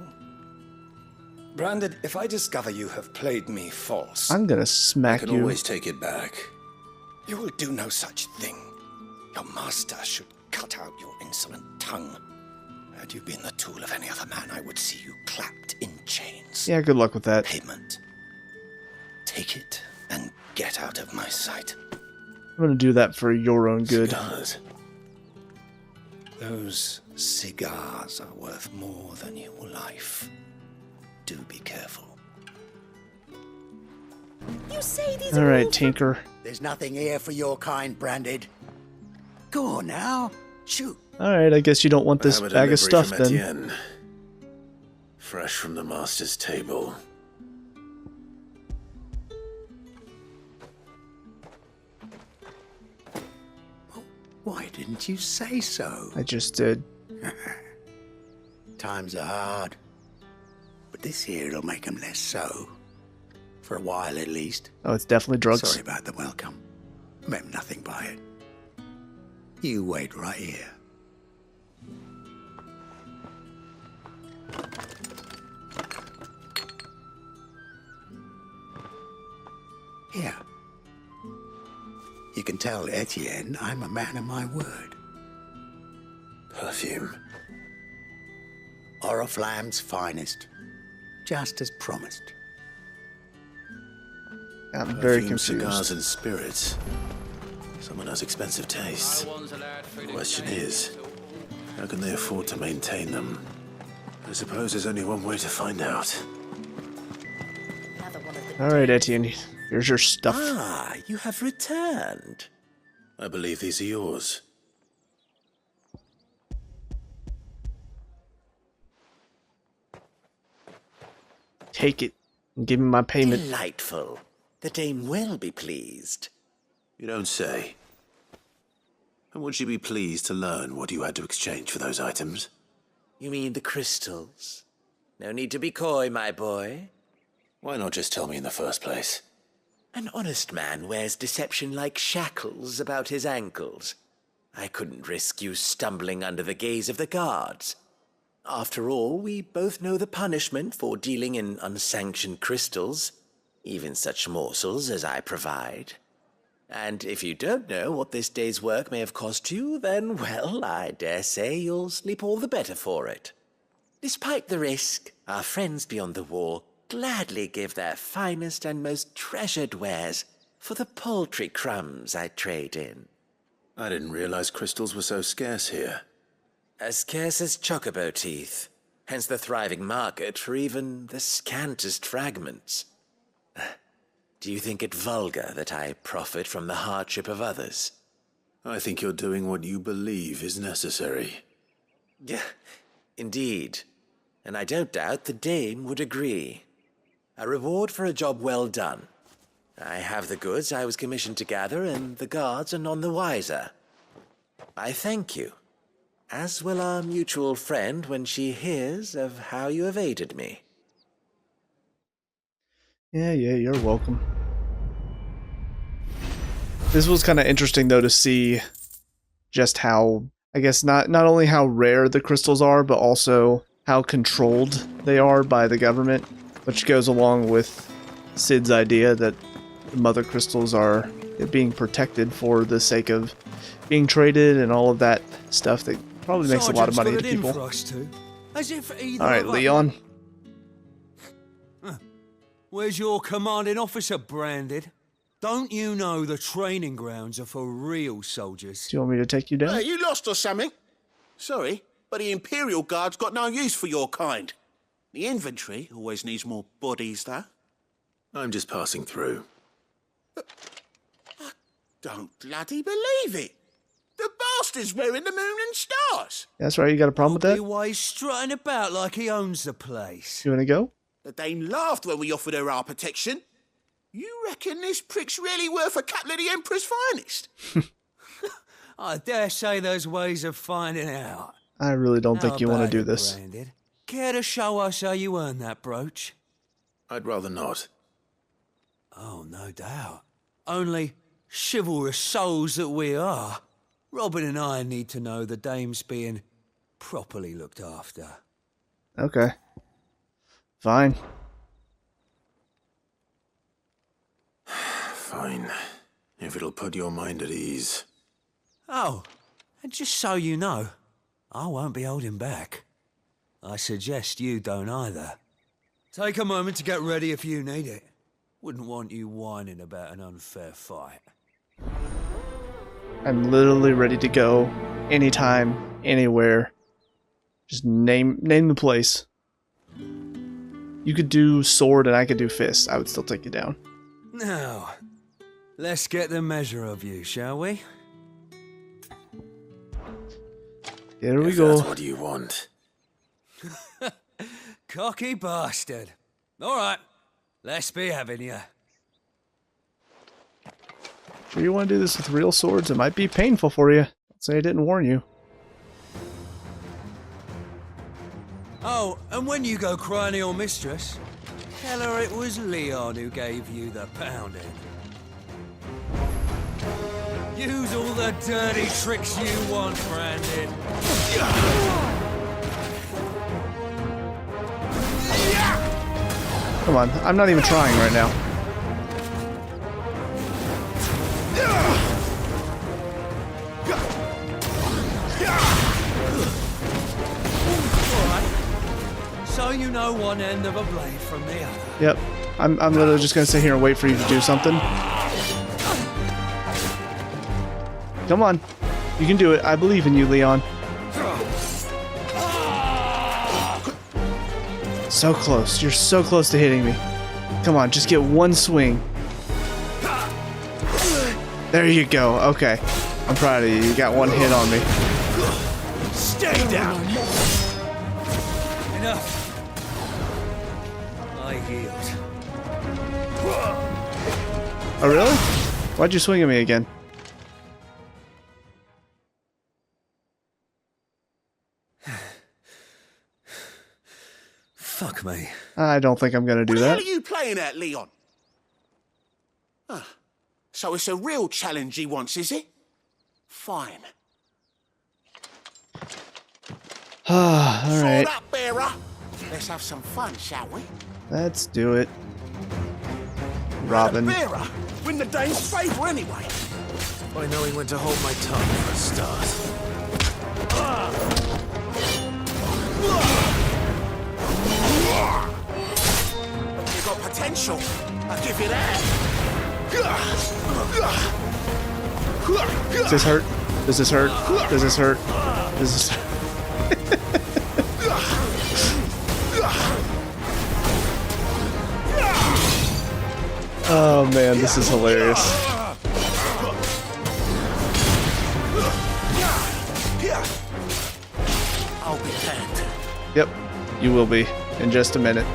Branded, if I discover you have played me false... I'm gonna smack I you. can always take it back. You will do no such thing. Your master should cut out your insolent tongue. Had you been the tool of any other man, I would see you clapped in chains. Yeah, good luck with that. Payment. Take it and get out of my sight. I'm gonna do that for your own good. Cigars. Those cigars are worth more than your life. Do be careful. You say these All right, Tinker. There's nothing here for your kind, Branded. Go on now. Shoot. All right, I guess you don't want this I have a bag of delivery stuff from then. Etienne. Fresh from the master's table. Why didn't you say so? I just did. Times are hard. But this here'll make 'em less so. For a while, at least. Oh, it's definitely drugs. Sorry about the welcome. Meant nothing by it. You wait right here. Here. You can tell Etienne I'm a man of my word. Perfume. Oriflamme's finest. Just as promised. I'm very Perfume, confused. Cigars and spirits. Someone has expensive tastes. The question is, how can they afford to maintain them? I suppose there's only one way to find out. All right, Etienne. Here's your stuff. Ah, you have returned. I believe these are yours. Take it and give me my payment. Delightful. The dame will be pleased. You don't say. And would she be pleased to learn what you had to exchange for those items? You mean the crystals? No need to be coy, my boy. Why not just tell me in the first place? An honest man wears deception like shackles about his ankles. I couldn't risk you stumbling under the gaze of the guards. After all, we both know the punishment for dealing in unsanctioned crystals, even such morsels as I provide. And if you don't know what this day's work may have cost you, then, well, I dare say you'll sleep all the better for it. Despite the risk, our friends beyond the wall gladly give their finest and most treasured wares for the paltry crumbs I trade in. I didn't realize crystals were so scarce here. As scarce as chocobo teeth, hence the thriving market for even the scantest fragments. Do you think it vulgar that I profit from the hardship of others? I think you're doing what you believe is necessary. Yeah, indeed. And I don't doubt the dame would agree. A reward for a job well done. I have the goods I was commissioned to gather, and the guards are none the wiser. I thank you, as will our mutual friend when she hears of how you have aided me. Yeah, you're welcome. This was kind of interesting, though, to see just how, I guess, not only how rare the crystals are, but also how controlled they are by the government, which goes along with Sid's idea that the mother crystals are being protected for the sake of being traded and all of that stuff that probably makes a lot of money to people. Alright, Leon. Where's your commanding officer branded? Don't you know the training grounds are for real soldiers? Do you want me to take you down? Hey, you lost or something? Sorry, but the Imperial Guard's got no use for your kind. The infantry always needs more bodies, though. I'm just passing through. I don't bloody believe it. The bastard's wearing the moon and stars. That's right, you got a problem with that? Why he's strutting about like he owns the place. You wanna go? The dame laughed when we offered her our protection. You reckon this prick's really worth a couple of the Emperor's finest? I dare say there's ways of finding out. I really don't think you want to do this. Branded? Care to show us how you earned that brooch? I'd rather not. Oh, no doubt. Only chivalrous souls that we are, Robin and I need to know the dame's being properly looked after. Okay. Fine. Fine. If it'll put your mind at ease. Oh, and just so you know, I won't be holding back. I suggest you don't either. Take a moment to get ready if you need it. Wouldn't want you whining about an unfair fight. I'm literally ready to go anytime, anywhere. Just name the place. You could do sword and I could do fist. I would still take you down. Now, let's get the measure of you, shall we? Here we go. That's what you want. Cocky bastard. All right, let's be having you. Sure you want to do this with real swords? It might be painful for you. Let's say I didn't warn you. Oh, and when you go crying to your mistress, tell her it was Leon who gave you the pounding. Use all the dirty tricks you want, Brandon. Come on, I'm not even trying right now. So you know one end of a blade from the other. Yep. I'm literally just gonna sit here and wait for you to do something. Come on. You can do it. I believe in you, Leon. So close. You're so close to hitting me. Come on, just get one swing. There you go. Okay. I'm proud of you. You got one hit on me. Stay down. Enough. I yield. Oh, really? Why'd you swing at me again? Fuck me. I don't think I'm gonna do What the that. hell are you playing at, Leon? So it's a real challenge he wants, is it? Fine. All right. Sword up, bearer. Let's have some fun, shall we? Let's do it. Robin. Bearer, win the dame's favour anyway. By knowing when to hold my tongue for a start. You've got potential. I'll give you that. Does this hurt? Does this hurt? Does this hurt? Does this hurt? Oh man, this is hilarious. I'll be hanged. Yep, you will be in just a minute.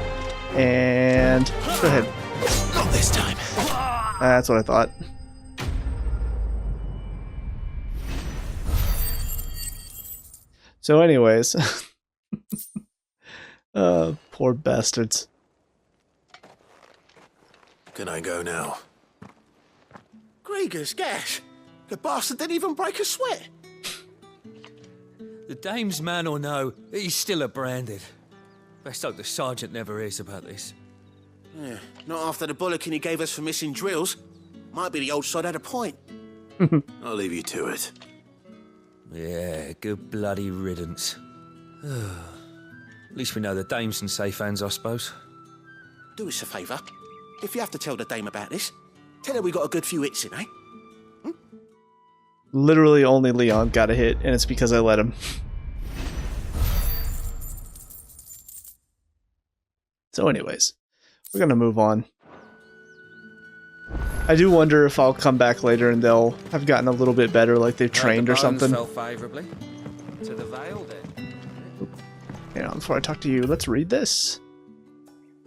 And go ahead. Not this time. That's what I thought. So anyways, poor bastards. Can I go now? Grieger's gas. The bastard didn't even break a sweat. The dame's man or no, he's still a branded. Best hope the sergeant never hears about this. Yeah, not after the bullocking he gave us for missing drills. Might be the old sod had a point. I'll leave you to it. Yeah, good bloody riddance. At least we know the dame's in safe hands, I suppose. Do us a favour. If you have to tell the dame about this, tell her we got a good few hits in, eh? Literally only Leon got a hit, and it's because I let him. So anyways, we're gonna move on. I do wonder if I'll come back later and they'll have gotten a little bit better, like they've trained or something. Fell favorably to the Vale, then. Hang on, before I talk to you, let's read this.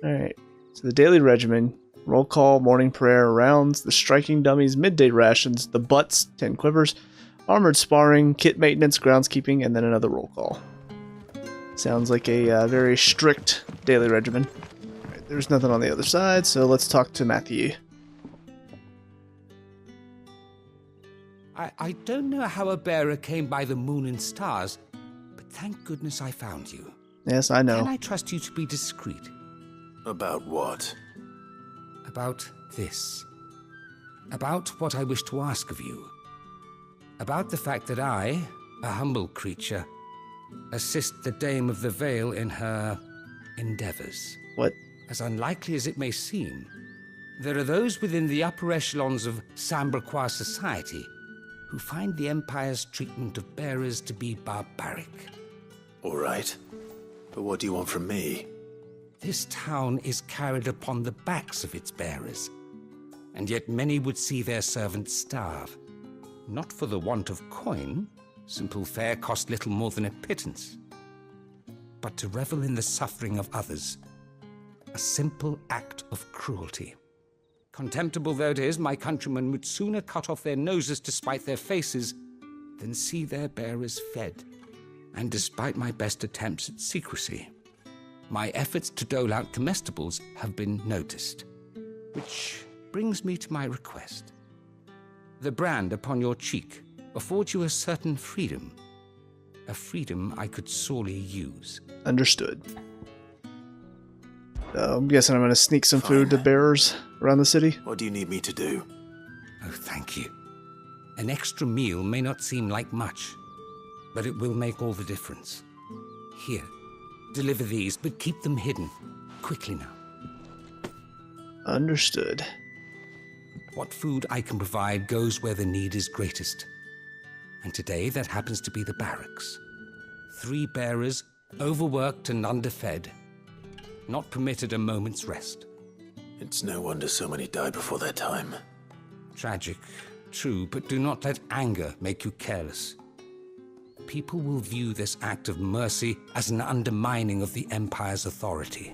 Alright, so the daily regimen: roll call, morning prayer, rounds, the striking dummies, midday rations, the butts, 10 quivers, armored sparring, kit maintenance, groundskeeping, and then another roll call. Sounds like a very strict daily regimen. Right, there's nothing on the other side, so let's talk to Matthew. I don't know how a bearer came by the moon and stars, but thank goodness I found you. Yes, I know. Can I trust you to be discreet? About what? About this. About what I wish to ask of you. About the fact that I, a humble creature, assist the Dame of the Vale in her endeavors. What? As unlikely as it may seem, there are those within the upper echelons of Samberquois society who find the Empire's treatment of bearers to be barbaric. All right. But what do you want from me? This town is carried upon the backs of its bearers, and yet many would see their servants starve. Not for the want of coin, simple fare cost little more than a pittance, but to revel in the suffering of others, a simple act of cruelty. Contemptible though it is, my countrymen would sooner cut off their noses to spite their faces than see their bearers fed. And despite my best attempts at secrecy, my efforts to dole out comestibles have been noticed. Which brings me to my request. The brand upon your cheek affords you a certain freedom. A freedom I could sorely use. Understood. I'm guessing I'm going to sneak some food to bearers around the city. What do you need me to do? Oh, thank you. An extra meal may not seem like much, but it will make all the difference. Here, deliver these, but keep them hidden. Quickly now. Understood. What food I can provide goes where the need is greatest. And today that happens to be the barracks. 3 bearers, overworked and underfed. Not permitted a moment's rest. It's no wonder so many die before their time. Tragic, true, but do not let anger make you careless. People will view this act of mercy as an undermining of the Empire's authority.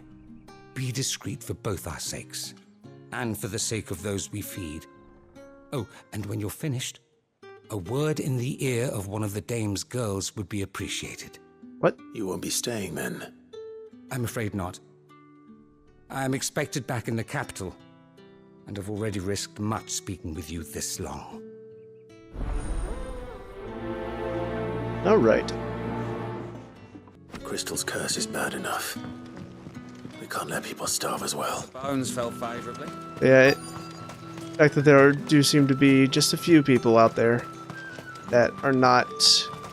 Be discreet for both our sakes, and for the sake of those we feed. Oh, and when you're finished, a word in the ear of one of the Dame's girls would be appreciated. What? You won't be staying then? I'm afraid not. I'm expected back in the capital, and have already risked much speaking with you this long. All right. The crystal's curse is bad enough. We can't let people starve as well. Bones fell favorably. Yeah, the fact that there do seem to be just a few people out there that are not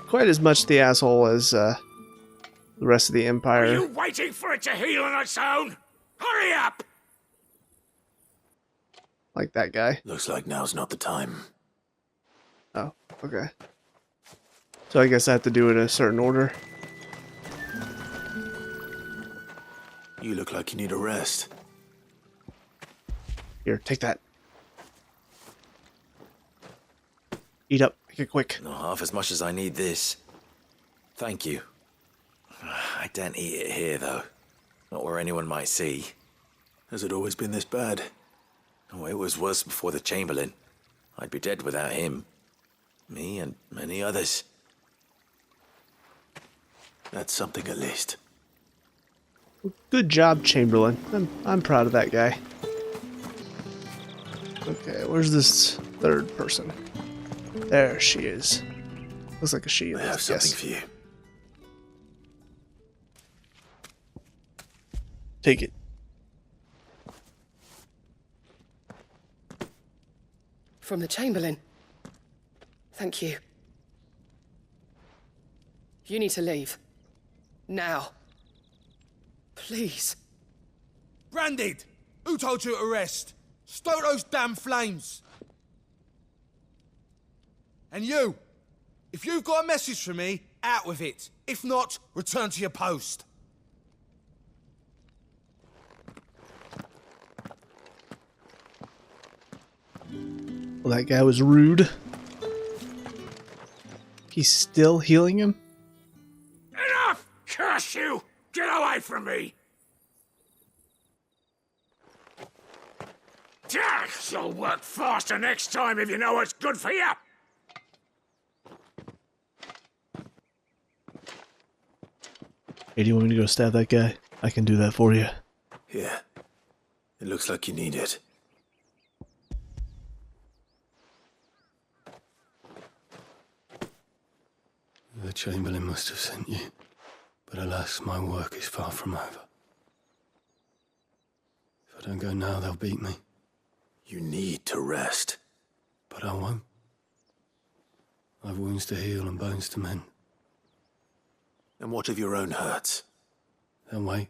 quite as much the asshole as the rest of the Empire. Are you waiting for it to heal on its own? Hurry up! Like that guy. Looks like now's not the time. Oh, okay. So I guess I have to do it in a certain order. You look like you need a rest. Here, take that. Eat up. Make it quick. Not half as much as I need this. Thank you. I daren't eat it here, though. Not where anyone might see. Has it always been this bad? Oh, it was worse before the Chamberlain. I'd be dead without him. Me and many others. That's something at least. Good job, Chamberlain. I'm proud of that guy. Okay, where's this third person? There she is. Looks like a she. I have something for you. Take it. From the Chamberlain. Thank you. You need to leave. Now. Please. Branded! Who told you to rest? Stoke those damn flames! And you! If you've got a message for me, out with it. If not, return to your post. Well, that guy was rude. He's still healing him? Enough! Curse you! Get away from me! You'll work faster next time if you know what's good for you! Hey, do you want me to go stab that guy? I can do that for you. Yeah. It looks like you need it. The Chamberlain must have sent you, but alas, my work is far from over. If I don't go now, they'll beat me. You need to rest. But I won't. I've wounds to heal and bones to mend. And what of your own hurts? They'll wait.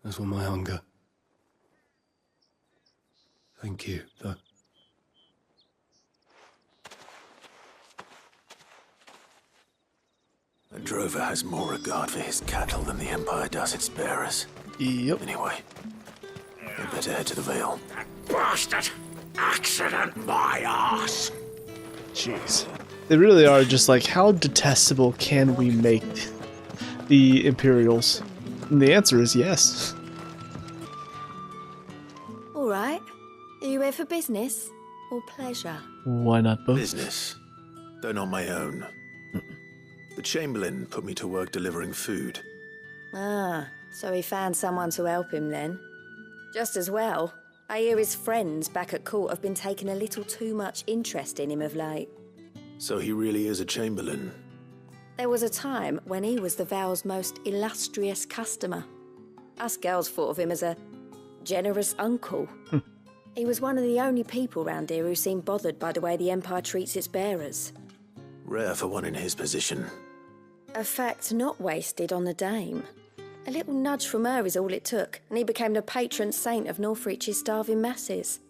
As will my hunger. Thank you, though. A drover has more regard for his cattle than the Empire does its bearers. Yep. Anyway, we'd better head to the Vale. Bastard! Accident my ass! Jeez. They really are just like, how detestable can we make the Imperials? And the answer is yes. All right. Are you here for business or pleasure? Why not both? Business, though not my own. The Chamberlain put me to work delivering food. Ah, so he found someone to help him then. Just as well. I hear his friends back at court have been taking a little too much interest in him of late. So he really is a Chamberlain. There was a time when he was the Vale's most illustrious customer. Us girls thought of him as a generous uncle. He was one of the only people round here who seemed bothered by the way the Empire treats its bearers. Rare for one in his position. A fact not wasted on the Dame. A little nudge from her is all it took, and he became the patron saint of Northreach's starving masses.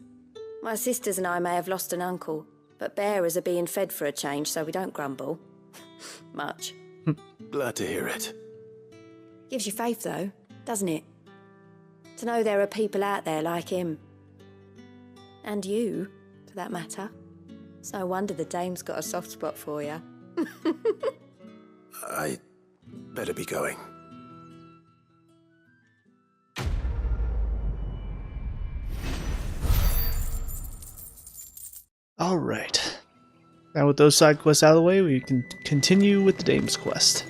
My sisters and I may have lost an uncle, but bearers are being fed for a change, so we don't grumble. Much. Glad to hear it. Gives you faith, though, doesn't it? To know there are people out there like him. And you, for that matter. It's no wonder the Dame's got a soft spot for you. I better be going. Alright. Now with those side quests out of the way, we can continue with the Dame's quest.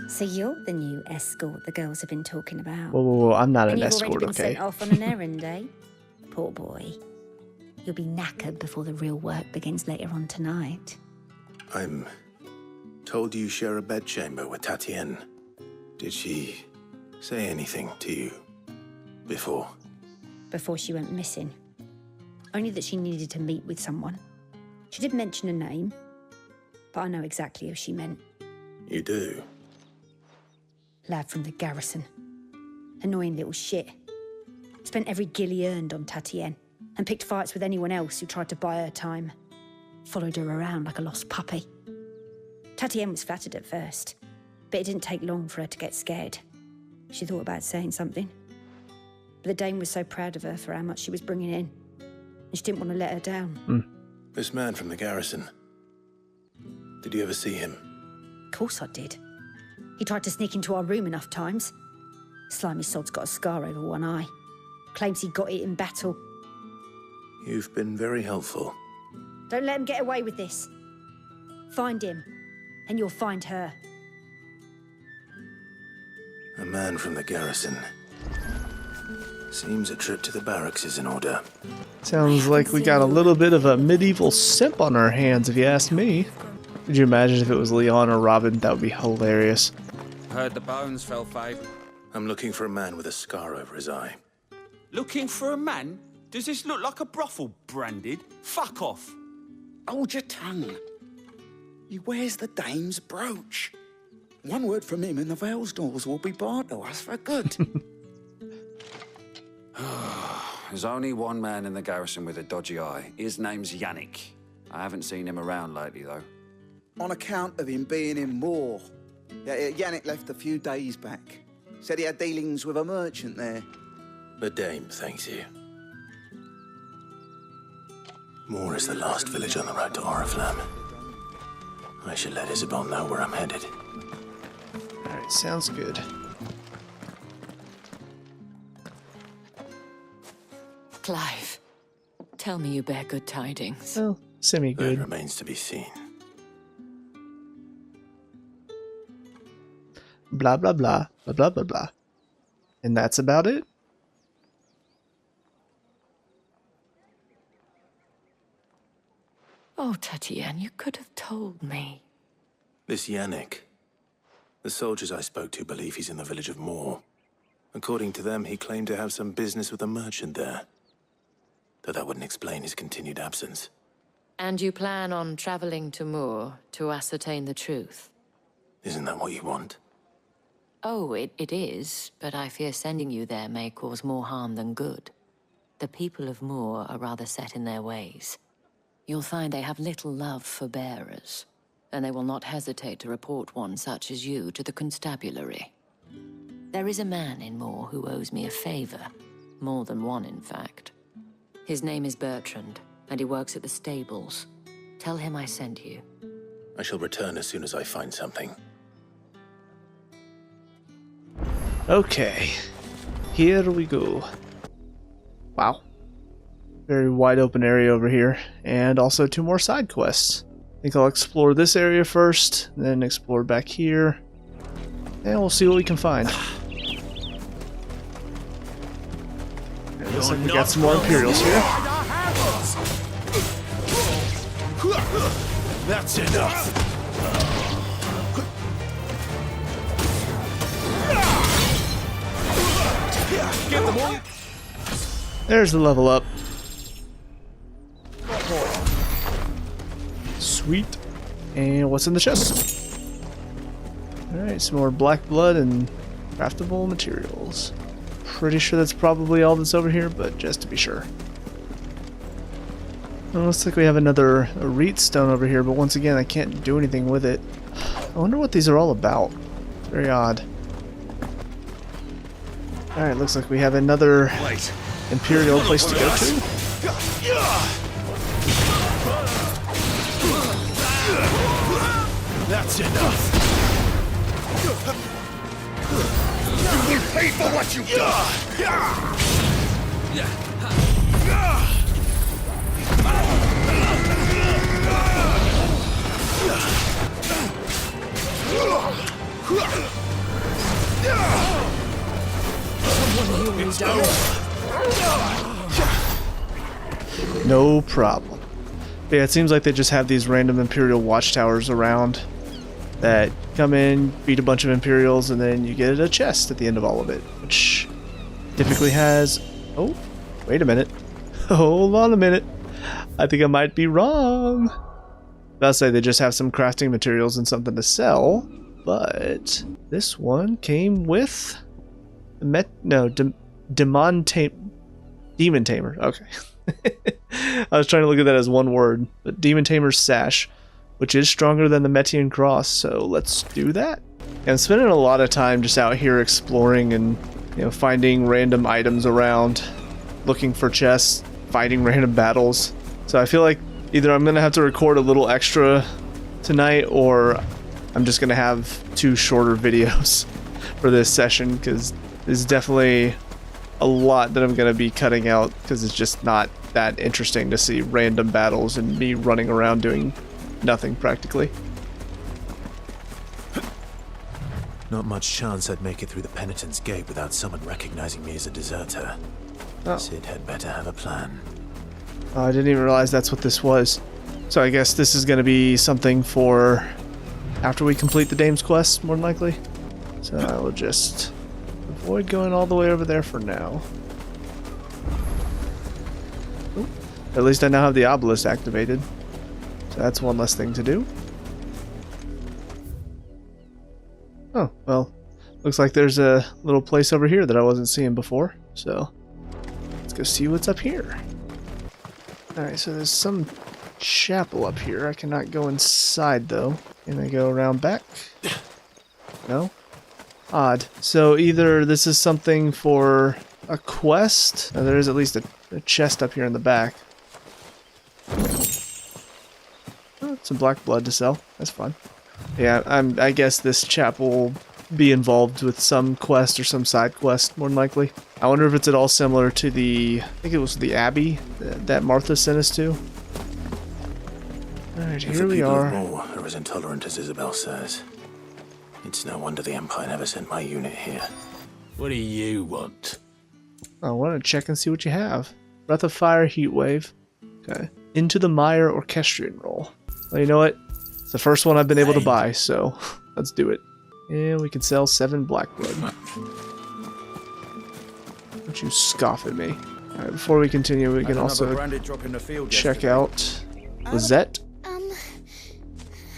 So you're the new escort the girls have been talking about. Whoa, I'm not and an you've escort, already been okay? sent off on an errand, eh? Poor boy. You'll be knackered before the real work begins later on tonight. I'm told you share a bedchamber with Tatienne. Did she say anything to you before? Before she went missing. Only that she needed to meet with someone. She did mention a name, but I know exactly who she meant. You do? Lad from the garrison. Annoying little shit. Spent every guil he earned on Tatienne, and picked fights with anyone else who tried to buy her time. Followed her around like a lost puppy. Tatienne was flattered at first, but it didn't take long for her to get scared. She thought about saying something. But the Dame was so proud of her for how much she was bringing in, and she didn't want to let her down. This man from the garrison. Did you ever see him? Of course I did. He tried to sneak into our room enough times. Slimy sod's got a scar over one eye. Claims he got it in battle. You've been very helpful. Don't let him get away with this. Find him, and you'll find her. A man from the garrison. Seems a trip to the barracks is in order. Sounds like we got a little bit of a medieval simp on our hands, if you ask me. Could you imagine if it was Leon or Robin? That would be hilarious. Heard the bones fell, Faye. I'm looking for a man with a scar over his eye. Looking for a man? Does this look like a brothel, Branded? Fuck off. Hold your tongue. He wears the dame's brooch. One word from him and the Vale's doors will be barred to us for good. There's only one man in the garrison with a dodgy eye. His name's Yannick. I haven't seen him around lately, though. On account of him being in Moor. Yannick left a few days back. Said he had dealings with a merchant there. The dame thanks you. Moor is the last village on the road to Oriflamme. I should let Isabel know where I'm headed. Alright, sounds good. Clive, tell me you bear good tidings. Well, semi-good. That remains to be seen. Blah, blah, blah, blah, blah, blah, blah. And that's about it? Oh, Tatienne, you could have told me. This Yannick. The soldiers I spoke to believe he's in the village of Moor. According to them, he claimed to have some business with a merchant there. Though that wouldn't explain his continued absence. And you plan on traveling to Moor to ascertain the truth? Isn't that what you want? Oh, it is, but I fear sending you there may cause more harm than good. The people of Moor are rather set in their ways. You'll find they have little love for bearers, and they will not hesitate to report one such as you to the constabulary. There is a man in Moor who owes me a favor, more than one, in fact. His name is Bertrand, and he works at the stables. Tell him I sent you. I shall return as soon as I find something. Okay, here we go. Wow. Very wide open area over here, and also 2 more side quests. I think I'll explore this area first, then explore back here, and we'll see what we can find. Okay, looks like we got some more Imperials here. That's enough. Get them all. There's the level up. Sweet. And what's in the chest? Alright, some more black blood and craftable materials. Pretty sure that's probably all that's over here, but just to be sure. Well, looks like we have another Reet stone over here, but once again, I can't do anything with it. I wonder what these are all about. Very odd. Alright, looks like we have another Imperial place to go to. That's enough. You will pay for what you've done. No problem. But yeah, it seems like they just have these random Imperial watchtowers around that come in, beat a bunch of Imperials, and then you get a chest at the end of all of it, which typically has... Oh, wait a minute. Hold on a minute. I think I might be wrong. I'll say they just have some crafting materials and something to sell, but this one came with... Demon Tamer. Okay. I was trying to look at that as one word, but Demon Tamer's Sash, which is stronger than the Metian Cross, so let's do that. And I'm spending a lot of time just out here exploring and, you know, finding random items around, looking for chests, fighting random battles. So I feel like Either I'm going to have to record a little extra tonight, or I'm just going to have 2 shorter videos for this session, because there's definitely a lot that I'm going to be cutting out, because it's just not that interesting to see random battles and me running around doing nothing practically. Not much chance I'd make it through the Penitent's Gate without someone recognizing me as a deserter. Oh. Sid had better have a plan. I didn't even realize that's what this was. So I guess this is going to be something for after we complete the Dame's quest, more than likely. So I will just avoid going all the way over there for now. Ooh. At least I now have the obelisk activated. So that's one less thing to do. Oh, well, looks like there's a little place over here that I wasn't seeing before. So let's go see what's up here. Alright, so there's some chapel up here. I cannot go inside, though. Can I go around back? No? Odd. So either this is something for a quest. There is at least a chest up here in the back. Oh, some black blood to sell. That's fun. Yeah, I guess this chapel will be involved with some quest or some side quest, more than likely. I wonder if it's at all similar to the, I think it was the Abbey that Martha sent us to. Alright, here we are. If the people of Moore are as intolerant as Isabel says, it's no wonder the Empire never sent my unit here. What do you want? I want to check and see what you have. Breath of Fire, Heat Wave. Okay. Into the Mire Orchestrion roll. Well, you know what? It's the first one I've been able to buy, so let's do it. And we can sell 7 black blood. Don't you scoff at me. Alright, before we continue, we can also check out Lizette.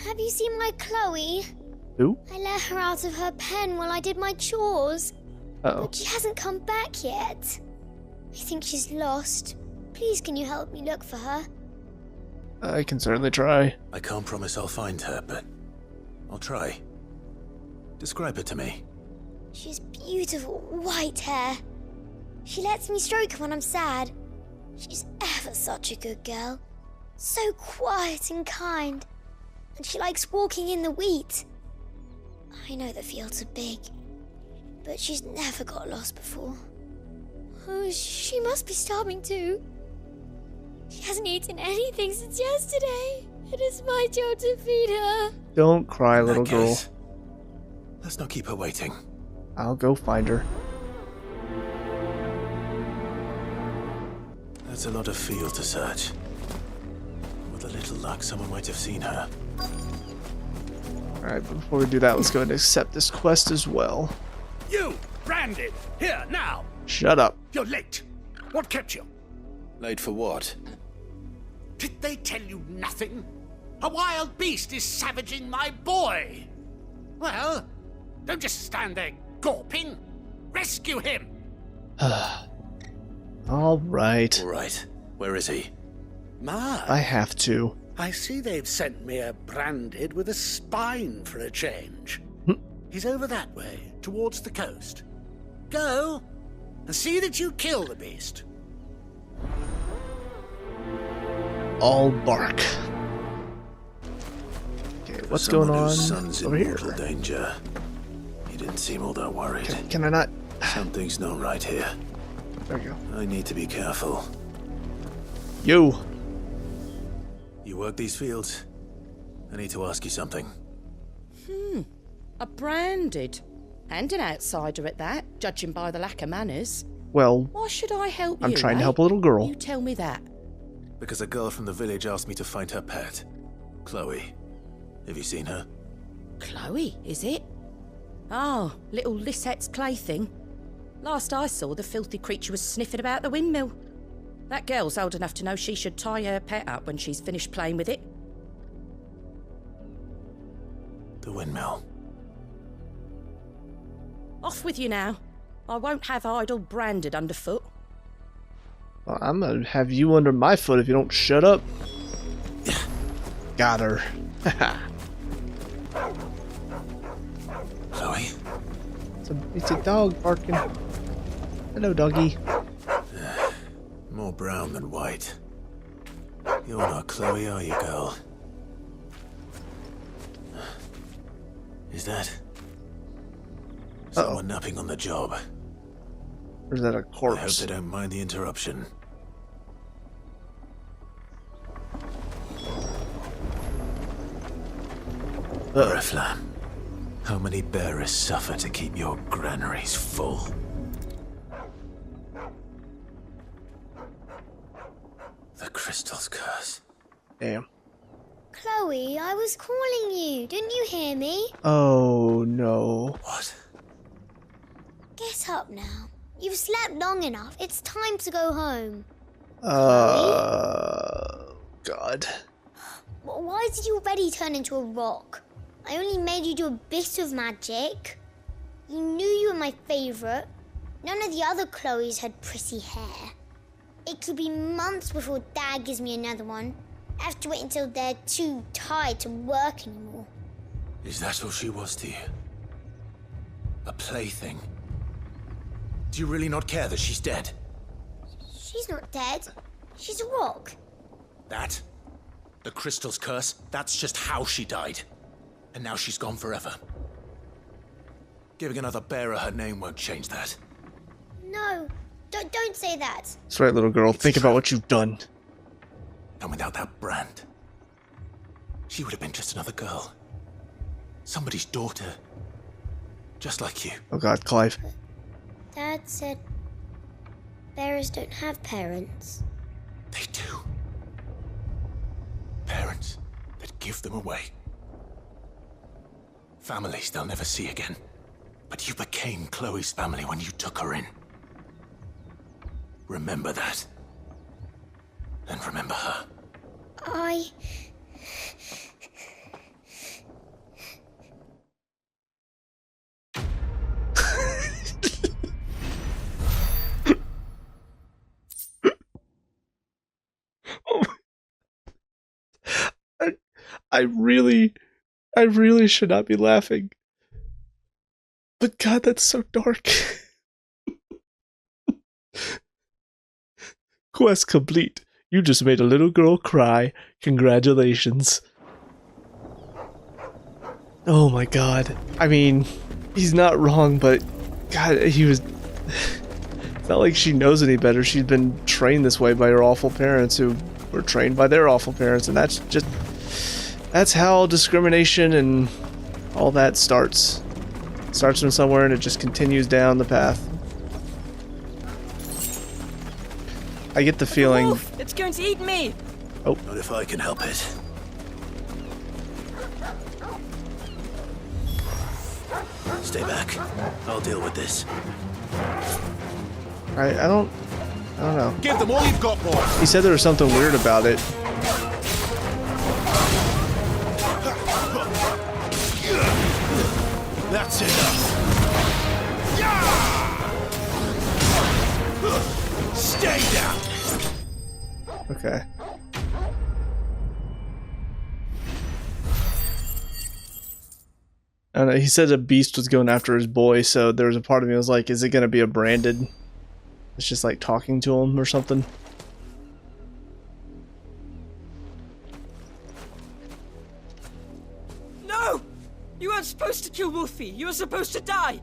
Have you seen my Chloe? Who? I let her out of her pen while I did my chores. Uh-oh. But she hasn't come back yet. I think she's lost. Please, can you help me look for her? I can certainly try. I can't promise I'll find her, but I'll try. Describe her to me. She's beautiful white hair. She lets me stroke her when I'm sad. She's ever such a good girl. So quiet and kind. And she likes walking in the wheat. I know the fields are big, but she's never got lost before. Oh, she must be starving too. She hasn't eaten anything since yesterday. It is my job to feed her. Don't cry, little girl. Let's not keep her waiting. I'll go find her. That's a lot of field to search. With a little luck, someone might have seen her. Alright, but before we do that, let's go ahead and accept this quest as well. You, Branded, here, now. Shut up. You're late. What kept you? Late for what? Did they tell you nothing? A wild beast is savaging my boy. Well, don't just stand there gawping. Rescue him. All right. All right. Where is he? Ma. I have to. I see they've sent me a Branded with a spine for a change. He's over that way, towards the coast. Go, and see that you kill the beast. All bark. Okay, what's going on over here? Danger. He didn't seem all that worried. Can I not? Something's not right here. There you go. I need to be careful. You. You work these fields? I need to ask you something. A Branded. And an outsider at that, judging by the lack of manners. Well, why should I help you? I'm trying to help a little girl. You tell me that. Because a girl from the village asked me to find her pet, Chloe. Have you seen her? Chloe, is it? Oh, little Lisette's plaything. Last I saw, the filthy creature was sniffing about the windmill. That girl's old enough to know she should tie her pet up when she's finished playing with it. The windmill. Off with you now. I won't have idle Branded underfoot. Well, I'm gonna have you under my foot if you don't shut up. Got her. Chloe? It's a dog barking. Hello, doggy. More brown than white. You're not Chloe, are you, girl? Is that someone napping on the job? Or is that a corpse? I hope they don't mind the interruption. Oriflamme, how many bearers suffer to keep your granaries full? The crystal's curse. Damn. Chloe, I was calling you. Didn't you hear me? Oh no. What? Get up now. You've slept long enough. It's time to go home. God. Why did you already turn into a rock? I only made you do a bit of magic. You knew you were my favorite. None of the other Chloes had pretty hair. It could be months before Dad gives me another one. I have to wait until they're too tired to work anymore. Is that all she was to you? A plaything? Do you really not care that she's dead? She's not dead. She's a rock. That? The crystal's curse? That's just how she died. And now she's gone forever. Giving another bearer her name won't change that. No, don't say that. That's right, little girl. Think about what you've done. And without that brand, she would have been just another girl. Somebody's daughter. Just like you. Oh God, Clive. Dad said bearers don't have parents. They do. Parents that give them away. Families they'll never see again. But you became Chloe's family when you took her in. Remember that. And remember her. I really should not be laughing. But God, that's so dark. Quest complete. You just made a little girl cry. Congratulations. Oh my God. I mean, he's not wrong, but God, he was... It's not like she knows any better. She's been trained this way by her awful parents who were trained by their awful parents, and that's just... That's how discrimination and all that starts. It starts from somewhere and it just continues down the path. I get the feeling... Wolf! It's going to eat me! Oh. Not if I can help it. Stay back. I'll deal with this. I don't know. Give them all you've got, boy! He said there was something weird about it. That's enough. Stay down. Okay. I don't know, he said a beast was going after his boy, so there was a part of me that was like, is it going to be a branded? It's just like talking to him or something. No! You weren't supposed to kill Wolfie. You were supposed to die.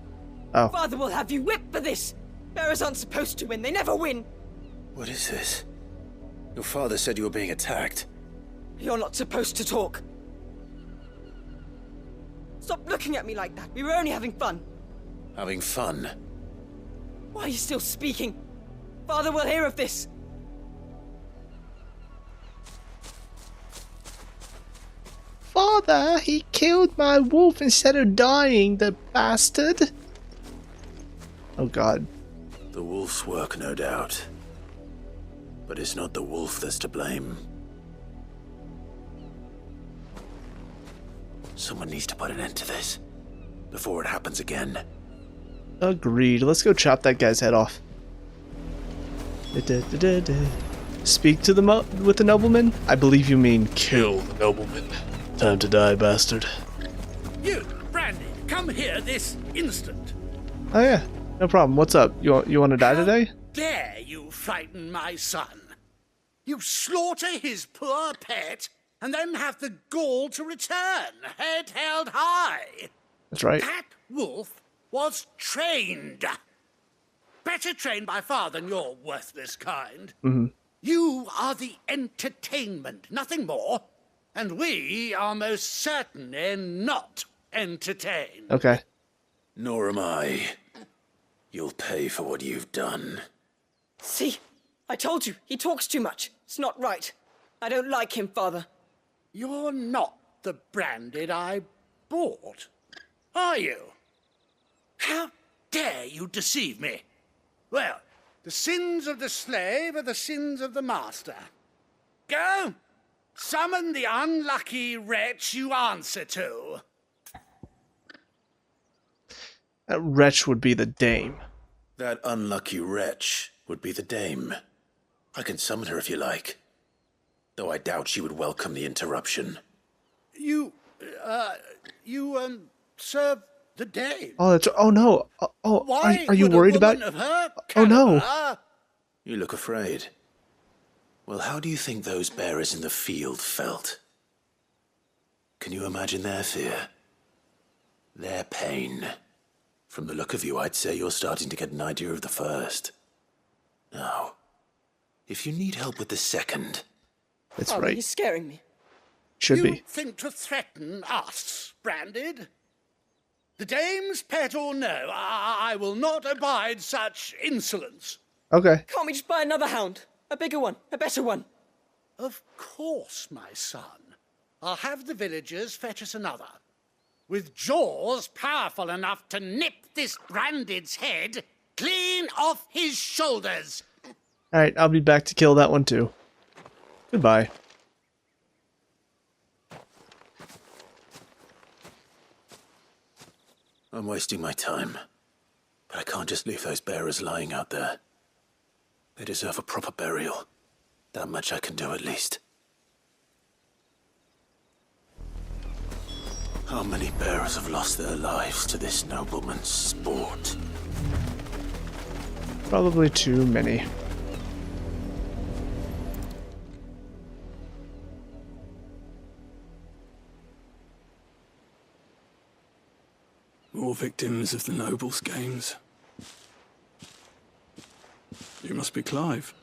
Oh. Father will have you whipped for this. Bearers aren't supposed to win. They never win. What is this? Your father said you were being attacked. You're not supposed to talk. Stop looking at me like that. We were only having fun. Having fun? Why are you still speaking? Father will hear of this. Father, he killed my wolf instead of dying, the bastard. Oh God. The wolf's work, no doubt. But it's not the wolf that's to blame. Someone needs to put an end to this before it happens again. Agreed. Let's go chop that guy's head off. Speak to with the nobleman? I believe you mean kill the nobleman. Time to die, bastard. You, Brandy, come here this instant. Oh yeah, no problem. What's up? You want to die today? Dare you frighten my son? You slaughter his poor pet, and then have the gall to return, head held high. That's right. That wolf was trained. Better trained by far than your worthless kind. Mm-hmm. You are the entertainment, nothing more. And we are most certainly not entertained. Okay. Nor am I. You'll pay for what you've done. See? I told you, he talks too much. It's not right. I don't like him, Father. You're not the Branded I bought, are you? How dare you deceive me? Well, the sins of the slave are the sins of the master. Go, summon the unlucky wretch you answer to. That wretch would be the dame. That unlucky wretch would be the dame. I can summon her if you like. Though I doubt she would welcome the interruption. You serve the dame. Oh, that's. Oh no. Oh, Why are you would a worried woman about? of her Oh no. caliber- You look afraid. Well, how do you think those bearers in the field felt? Can you imagine their fear? Their pain? From the look of you, I'd say you're starting to get an idea of the first. Now, if you need help with the second... That's Father, right. You're scaring me. Should you be. think to threaten us, Branded? The dame's pet or no, I will not abide such insolence. Okay. Can't we just buy another hound? A bigger one, a better one. Of course, my son. I'll have the villagers fetch us another. With jaws powerful enough to nip this Branded's head clean off his shoulders. Alright, I'll be back to kill that one too. Goodbye. I'm wasting my time. But I can't just leave those bearers lying out there. They deserve a proper burial. That much I can do at least. How many bearers have lost their lives to this nobleman's sport? Probably too many. More victims of the nobles' games. You must be Clive.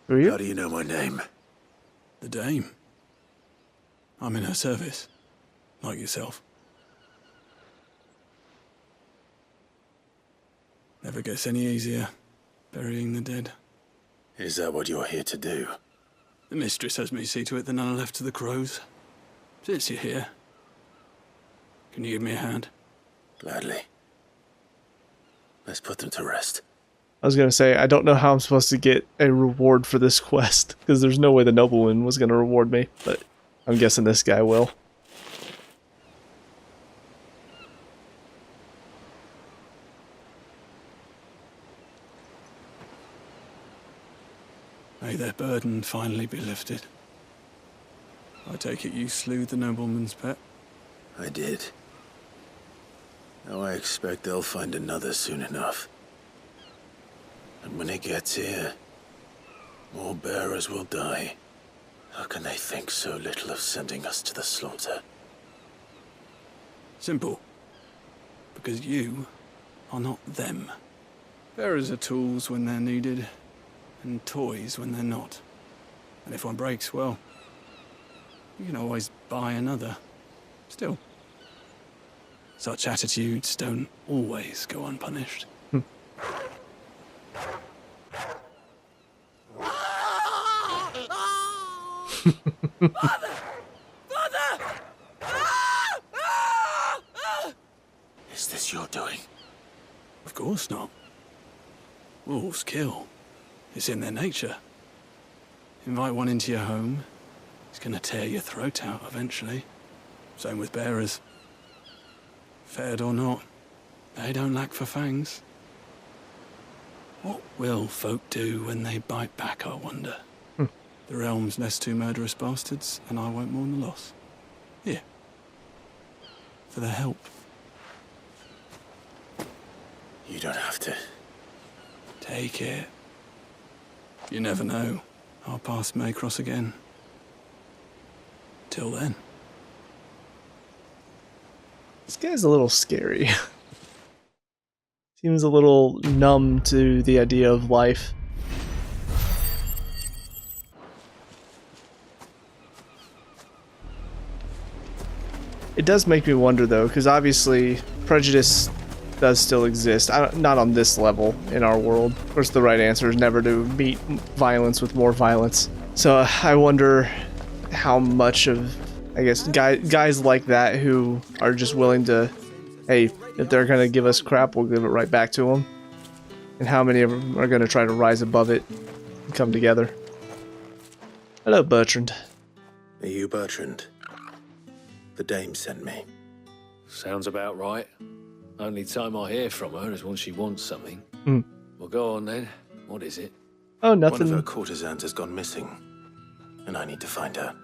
Who are you? How do you know my name? The Dame. I'm in her service, like yourself. Never gets any easier, burying the dead. Is that what you're here to do? The mistress has me see to it that none are left to the crows. Since you're here, can you give me a hand? Gladly. Let's put them to rest. I was gonna say, I don't know how I'm supposed to get a reward for this quest, because there's no way the nobleman was gonna reward me, but I'm guessing this guy will. May their burden finally be lifted. I take it you slew the nobleman's pet? I did. Now I expect they'll find another soon enough. And when it gets here, more bearers will die. How can they think so little of sending us to the slaughter? Simple. Because you are not them. Bearers are tools when they're needed, and toys when they're not. And if one breaks, well, you can always buy another. Still, such attitudes don't always go unpunished. Father! Father! Is this your doing? Of course not. Wolves kill. It's in their nature. Invite one into your home, he's gonna tear your throat out eventually. Same with bearers. Fed or not, they don't lack for fangs. What will folk do when they bite back, I wonder? The realm's less two murderous bastards, and I won't mourn the loss. Here. For their help. You don't have to. Take it. You never know. our paths may cross again. Till then. This guy's a little scary. Seems a little numb to the idea of life. It does make me wonder though, because obviously prejudice does still exist. Not on this level in our world. Of course, the right answer is never to meet violence with more violence. So I wonder how much of, I guess, guys like that who are just willing to, hey, if they're gonna give us crap, we'll give it right back to them. And how many of them are gonna try to rise above it and come together? Hello, Bertrand. Are you Bertrand? The dame sent me. Sounds about right. Only time I hear from her is when she wants something. Well, go on then. What is it? Oh, nothing. One of her courtesans has gone missing, and I need to find her.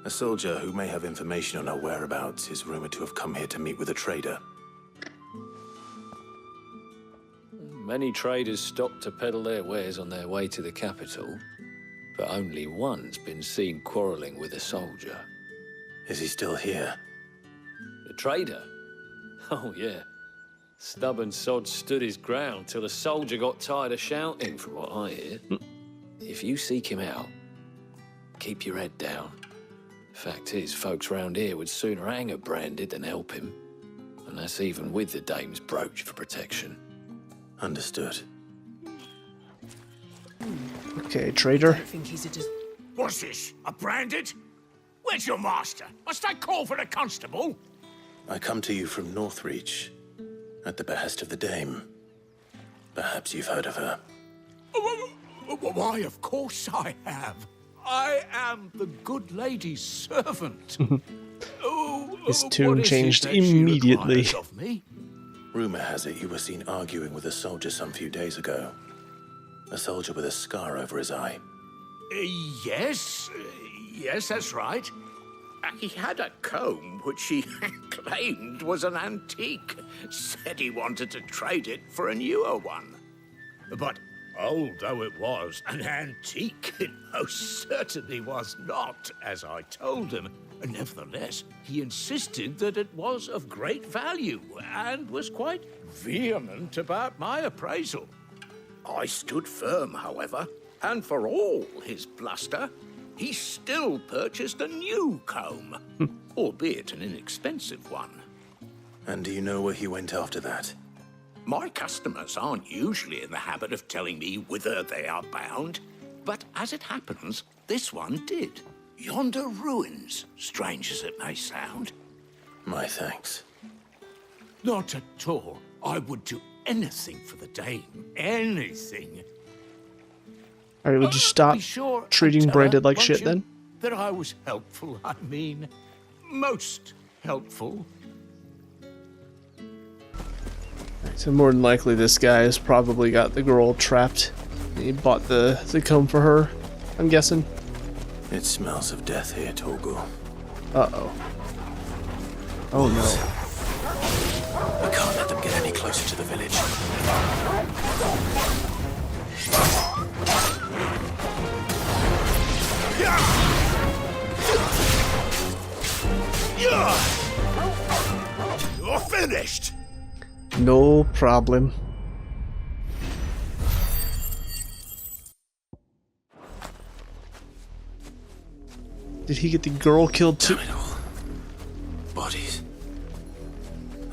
A soldier who may have information on her whereabouts is rumored to have come here to meet with a trader. Many traders stop to peddle their wares on their way to the capital, but only one's been seen quarrelling with a soldier. Is he still here? The trader? Oh, yeah. Stubborn sod stood his ground till the soldier got tired of shouting, from what I hear. If you seek him out, keep your head down. Fact is, folks round here would sooner hang a branded than help him. And that's even with the dame's brooch for protection. Understood. Okay, trader. What's this? A branded? Where's your master? Must I call for the constable? I come to you from Northreach, at the behest of the dame. Perhaps you've heard of her. Why, of course I have. I am the good lady's servant. His tune changed immediately. Rumor has it you were seen arguing with a soldier some few days ago. A soldier with a scar over his eye. Yes, that's right. He had a comb which he claimed was an antique. Said he wanted to trade it for a newer one. But old though it was, an antique it most certainly was not, as I told him. Nevertheless, he insisted that it was of great value and was quite vehement about my appraisal. I stood firm, however, and for all his bluster, he still purchased a new comb, albeit an inexpensive one. And do you know where he went after that? My customers aren't usually in the habit of telling me whither they are bound, but as it happens, this one did. Yonder ruins, strange as it may sound. My thanks. Not at all. I would do anything for the dame. Anything. Alright, would you stop treating branded like shit then? That I was helpful, I mean. Most helpful. So more than likely this guy has probably got the girl trapped. He bought the comb for her, I'm guessing. It smells of death here, Torgal. Uh-oh. Oh no. I can't let them get any closer to the village. You're finished! No problem. Did he get the girl killed too? Bodies.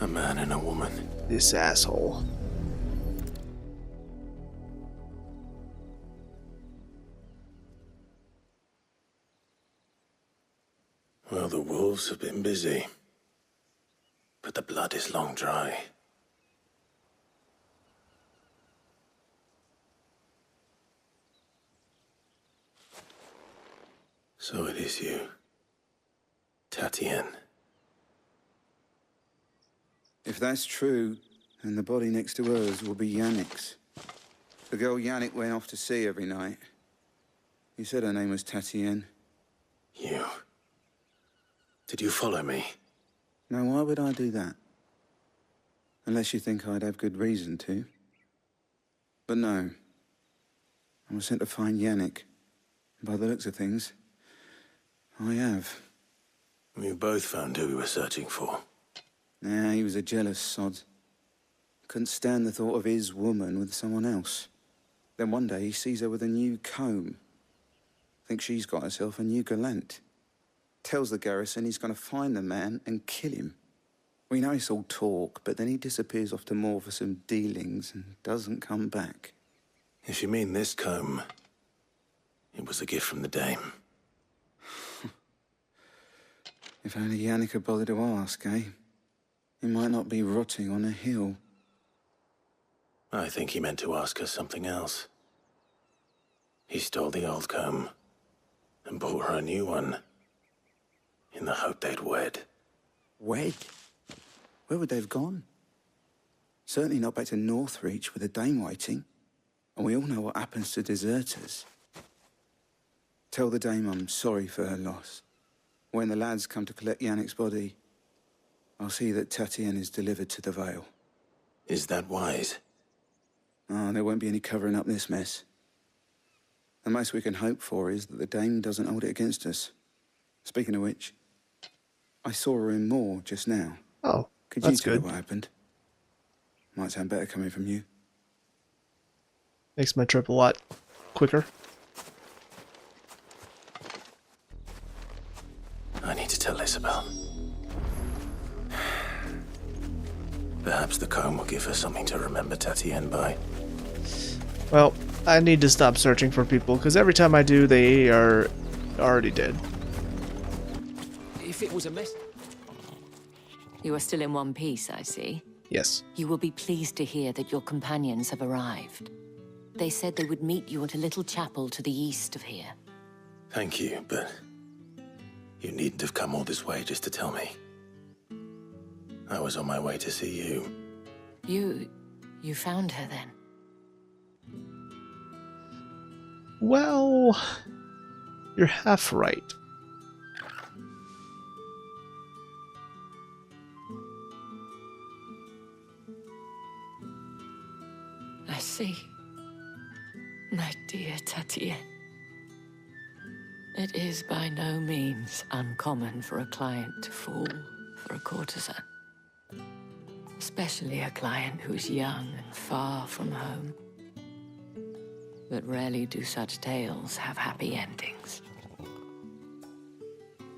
A man and a woman. This asshole. Well, the wolves have been busy. But the blood is long dry. So it is you, Tatien. If that's true, then the body next to hers will be Yannick's. The girl Yannick went off to see every night. He said her name was Tatien. You. Did you follow me? Now, why would I do that? Unless you think I'd have good reason to. But no. I was sent to find Yannick. By the looks of things, I have. We both found who we were searching for. Yeah, he was a jealous sod. Couldn't stand the thought of his woman with someone else. Then one day he sees her with a new comb. Thinks she's got herself a new gallant. Tells the garrison he's going to find the man and kill him. We know it's all talk, but then he disappears off to Moor for some dealings and doesn't come back. If you mean this comb, it was a gift from the dame. If only Yannick had bothered to ask, eh? He might not be rotting on a hill. I think he meant to ask us something else. He stole the old comb and bought her a new one in the hope they'd wed. Wed? Where would they have gone? Certainly not back to Northreach with a dame waiting. And we all know what happens to deserters. Tell the dame I'm sorry for her loss. When the lads come to collect Yannick's body, I'll see that Tatienne is delivered to the Vale. Is that wise? Oh, there won't be any covering up this mess. The most we can hope for is that the dame doesn't hold it against us. Speaking of which, I saw her in Moor just now. Oh, Could that's you tell her good. what happened? Might sound better coming from you. Makes my trip a lot quicker. I need to tell Isabel. Perhaps the comb will give her something to remember Tatienne by. Well, I need to stop searching for people, because every time I do, they are already dead. If it was a mess... You are still in one piece, I see. Yes. You will be pleased to hear that your companions have arrived. They said they would meet you at a little chapel to the east of here. Thank you, but you needn't have come all this way just to tell me. I was on my way to see you. You found her then? Well, you're half right. I see. My dear Tatienne. It is by no means uncommon for a client to fall for a courtesan. Especially a client who's young and far from home. But rarely do such tales have happy endings.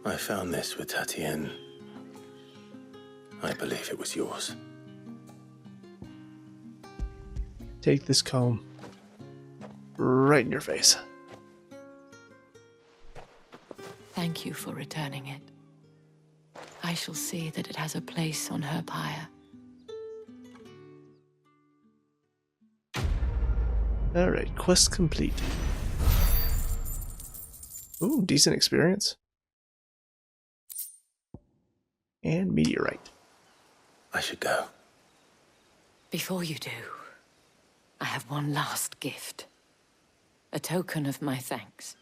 I found this with Tatienne. I believe it was yours. Take this comb. Right in your face. Thank you for returning it. I shall see that it has a place on her pyre. Alright, quest complete. Ooh, decent experience. And meteorite. I should go. Before you do, I have one last gift. A token of my thanks.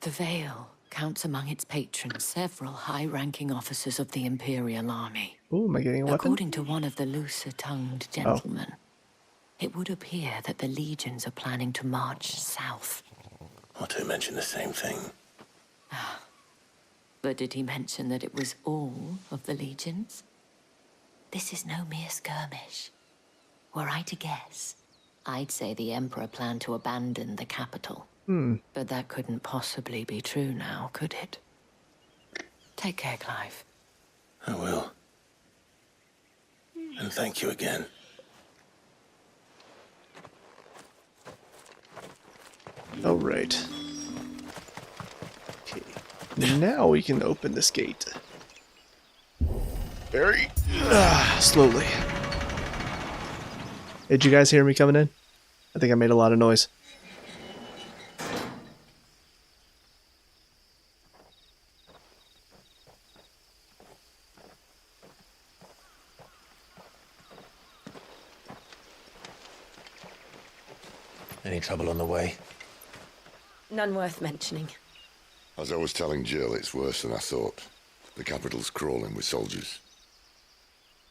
The Vale counts among its patrons several high-ranking officers of the Imperial Army. Ooh, am I getting a weapon? According to one of the looser-tongued gentlemen, it would appear that the legions are planning to march south. Or to mention the same thing. But did he mention that it was all of the legions? This is no mere skirmish. Were I to guess, I'd say the Emperor planned to abandon the capital. But that couldn't possibly be true now, could it? Take care, Clive. I will. And thank you again. Alright. Okay. Now we can open this gate. Very slowly. Did you guys hear me coming in? I think I made a lot of noise. Any trouble on the way? None worth mentioning. As I was telling Jill, it's worse than I thought. The capital's crawling with soldiers.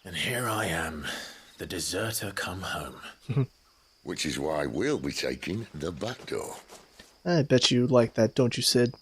And here I am, the deserter come home. Which is why we'll be taking the back door. I bet you like that, don't you, Sid?